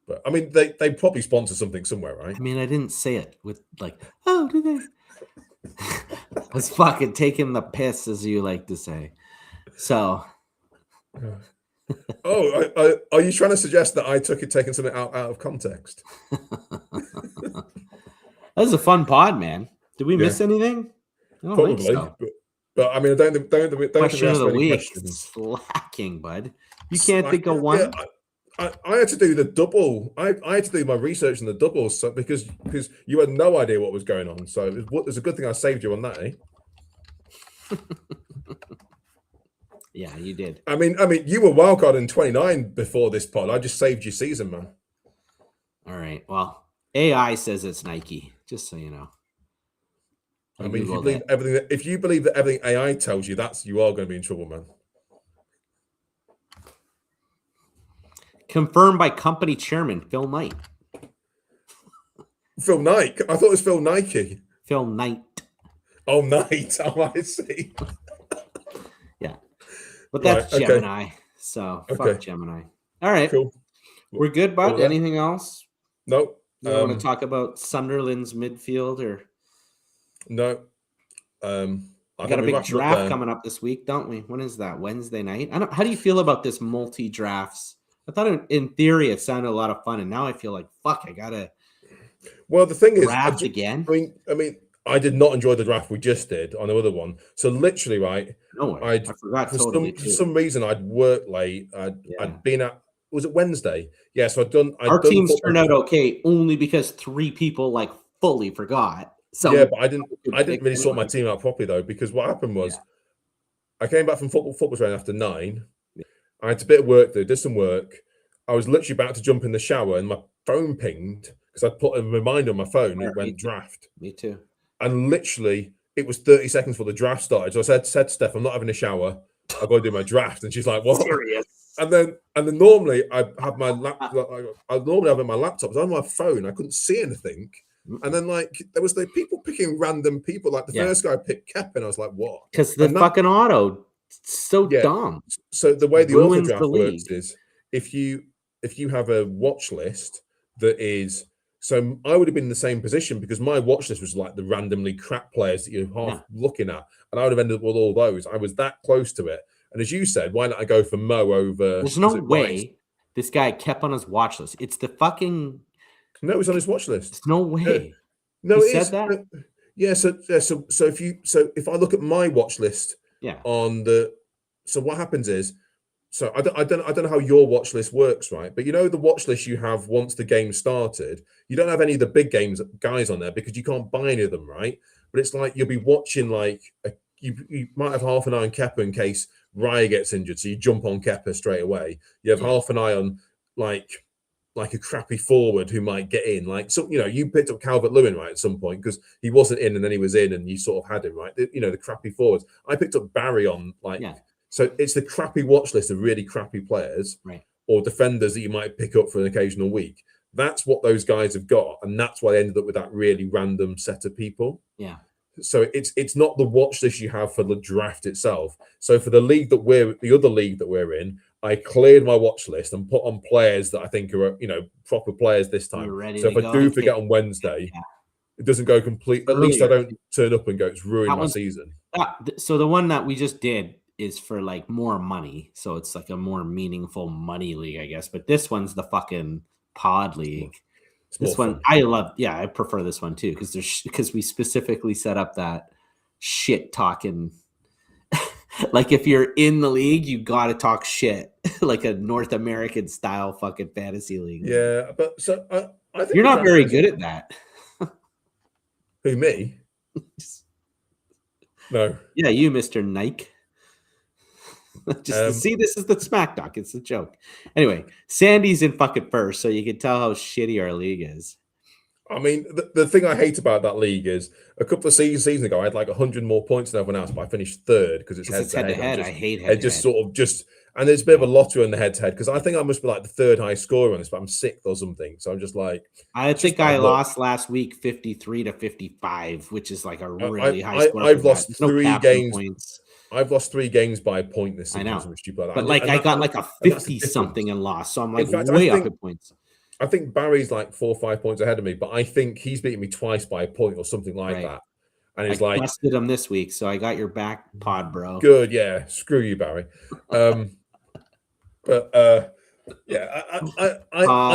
But I mean, they probably sponsor something somewhere, right?
I mean, I didn't say it with like, do they? I was fucking taking the piss, as you like to say. So.
Are you trying to suggest that I taking something out of context?
That was a fun pod, man. Did we miss anything? I don't think so.
But I mean, I don't
question of the week. Slacking, bud. You can't think of one.
Yeah, I had to do the double. I had to do my research on the doubles, so because you had no idea what was going on. So it's a good thing I saved you on that, eh?
Yeah, you did.
I mean, you were wildcard in 29 before this pod. I just saved your season, man.
All right. Well, AI says it's Nike, just so you know.
I mean, if you believe that everything AI tells you, you are going to be in trouble, man.
Confirmed by company chairman Phil Knight.
Phil Knight? I thought it was Phil Nike.
Phil Knight.
Oh, Knight. Oh, I see.
Yeah. But that's right, Gemini. So, fuck Gemini. All right.
Cool.
We're good, bud. Cool. Anything else?
No.
You want to talk about Sunderland's midfield or?
No.
We got a big draft coming up this week, don't we? When is that? Wednesday night? How do you feel about this multi-drafts? I thought in theory it sounded a lot of fun, and now I feel like, fuck, I got to
the thing is,
draft again.
I mean, I did not enjoy the draft we just did on the other one. So literally, right?
I forgot totally.
For some reason, I'd worked late. I'd been at, was it Wednesday? Yeah, so
Our teams turned out okay only because 3 people fully forgot. So
yeah, but I didn't really sort my team out properly though, because what happened was I came back from football training after 9. I had a bit of work there, did some work. I was literally about to jump in the shower and my phone pinged because I put a reminder on my phone and it went draft.
Me too.
And literally it was 30 seconds before the draft started. So I said to Steph, I'm not having a shower. I've got to do my draft. And she's like, what?
Serious?
And then normally I have my laptop. I normally have it on my laptop. It was on my phone. I couldn't see anything. And then there was the people picking random people. Like the first guy picked Kep, and I was like, what?
Because the fucking auto, so dumb.
So the way the auto draft works is if you have a watch list that is, so I would have been in the same position because my watch list was like the randomly crap players that you're half looking at, and I would have ended up with all those. I was that close to it. And as you said, why not I go for Mo over?
There's no way this guy kept on his watch list. It's the fucking.
No, it was on his watch list.
There's no way.
No,
he said that.
Yeah, so if I look at my watch list
Yeah.
so what happens is, so I don't know how your watch list works, right? But you know the watch list you have once the game started, you don't have any of the big games guys on there because you can't buy any of them, right? But it's like you'll be watching you might have half an eye on Kepa in case Raya gets injured, so you jump on Kepa straight away. You have half an eye on like a crappy forward who might get in. Like, so, you picked up Calvert-Lewin, right, at some point because he wasn't in and then he was in and you sort of had him, right? The crappy forwards. I picked up Barry on so it's the crappy watch list of really crappy players,
right,
or defenders that you might pick up for an occasional week. That's what those guys have got, and that's why they ended up with that really random set of people.
Yeah.
So it's not the watch list you have for the draft itself. So for the other league that we're in, I cleared my watch list and put on players that I think are proper players this time. So if I do forget on Wednesday, it doesn't go complete. At least I don't turn up and go, it's ruined my season.
So the one that we just did is for like more money, so it's like a more meaningful money league, I guess. But this one's the fucking pod league. This one I love. Yeah, I prefer this one too because we specifically set up that shit talking. Like if you're in the league, you got to talk shit like a North American style fucking fantasy league.
Yeah, but so I think
you're not very good at that.
Who, me? No.
Yeah, you, Mr. Nike. See, this is the smack talk. It's a joke. Anyway, Sandy's in fucking first, so you can tell how shitty our league is.
I mean, the thing I hate about that league is a couple of seasons ago, I had like 100 more points than everyone else, but I finished third because it's head to head.
I hate head to
head. And there's a bit of a lottery on the head to head because I think I must be like the third highest scorer on this, but I'm sixth or something. So I'm just like,
I think I lost last week 53-55, which is like a really high score.
I've lost 3 games. Points. I've lost 3 games by a point this season.
I know.
Like
but like I got like a 50 something and lost. So I'm like way up in points.
I think Barry's like 4 or 5 points ahead of me, but I think he's beaten me twice by a point or something like that. And he's
I busted him this week, so I got your back, pod, bro.
Good, yeah. Screw you, Barry. I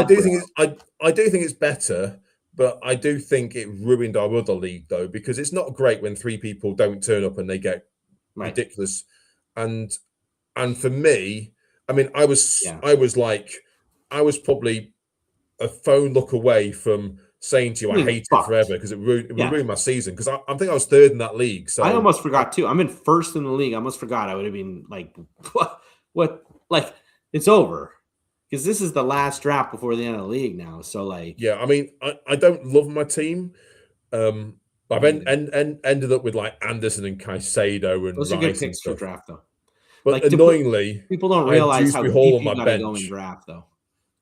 do think it's better, but I do think it ruined our other league though, because it's not great when 3 people don't turn up and they get ridiculous. And for me, I mean, I was probably a phone look away from saying to you, I hate it forever because it ruined my season. Because I think I was third in that league. So
I almost forgot too. I'm in first in the league. I almost forgot. I would have been like, what? Like it's over because this is the last draft before the end of the league now. So like,
yeah, I mean, I don't love my team. I've ended up with like Anderson and Caicedo and
those are good picks for draft though.
But like, annoyingly,
people don't realize how deep you got to go in draft though.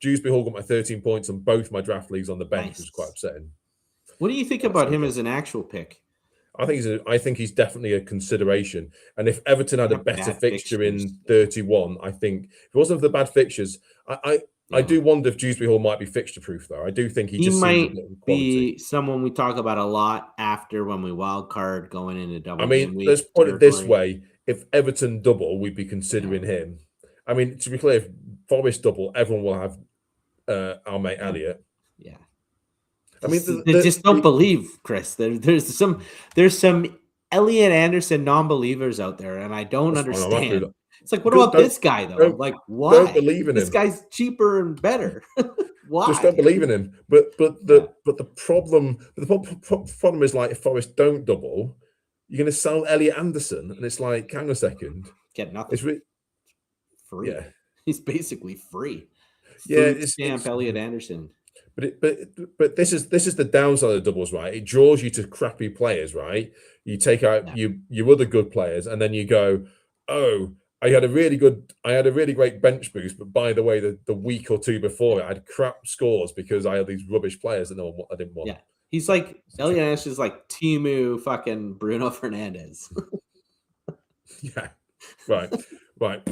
Dewsbury Hall got my 13 points on both my draft leagues on the bench, which was quite upsetting.
What do you think about him as an actual pick?
I think he's definitely a consideration. And if Everton had a better fixture in 31, I think if it wasn't for the bad fixtures, I do wonder if Dewsbury Hall might be fixture proof though. I do think he just
might be someone we talk about a lot after when we wild card going into double.
I mean, let's put it this way: if Everton double, we'd be considering him. I mean, to be clear, if Forest double, everyone will have our mate Elliott.
Yeah.
I mean,
they just don't believe, Chris. There's some Elliott Anderson non-believers out there, and I don't understand. It's like, what about this guy though? Like, why?
Don't believe in him.
This guy's cheaper and better. Why?
Just don't believe in him. But the problem is like if Forest don't double, you're going to sell Elliott Anderson, and it's like, hang on a second,
get nothing. It's free. Yeah, he's basically free. It's Elliott Anderson.
But this is the downside of the doubles, right? It draws you to crappy players, right? You take out your other good players, and then you go, oh, I had a really great bench boost, but by the way, the week or two before it, I had crap scores because I had these rubbish players that I didn't want.
Yeah, he's like Elliott Anderson is like Timu fucking Bruno Fernandes.
Yeah, right.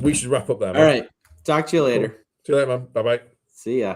We should wrap up there.
Man. All right, talk to you later.
See you later, man. Bye bye.
See ya.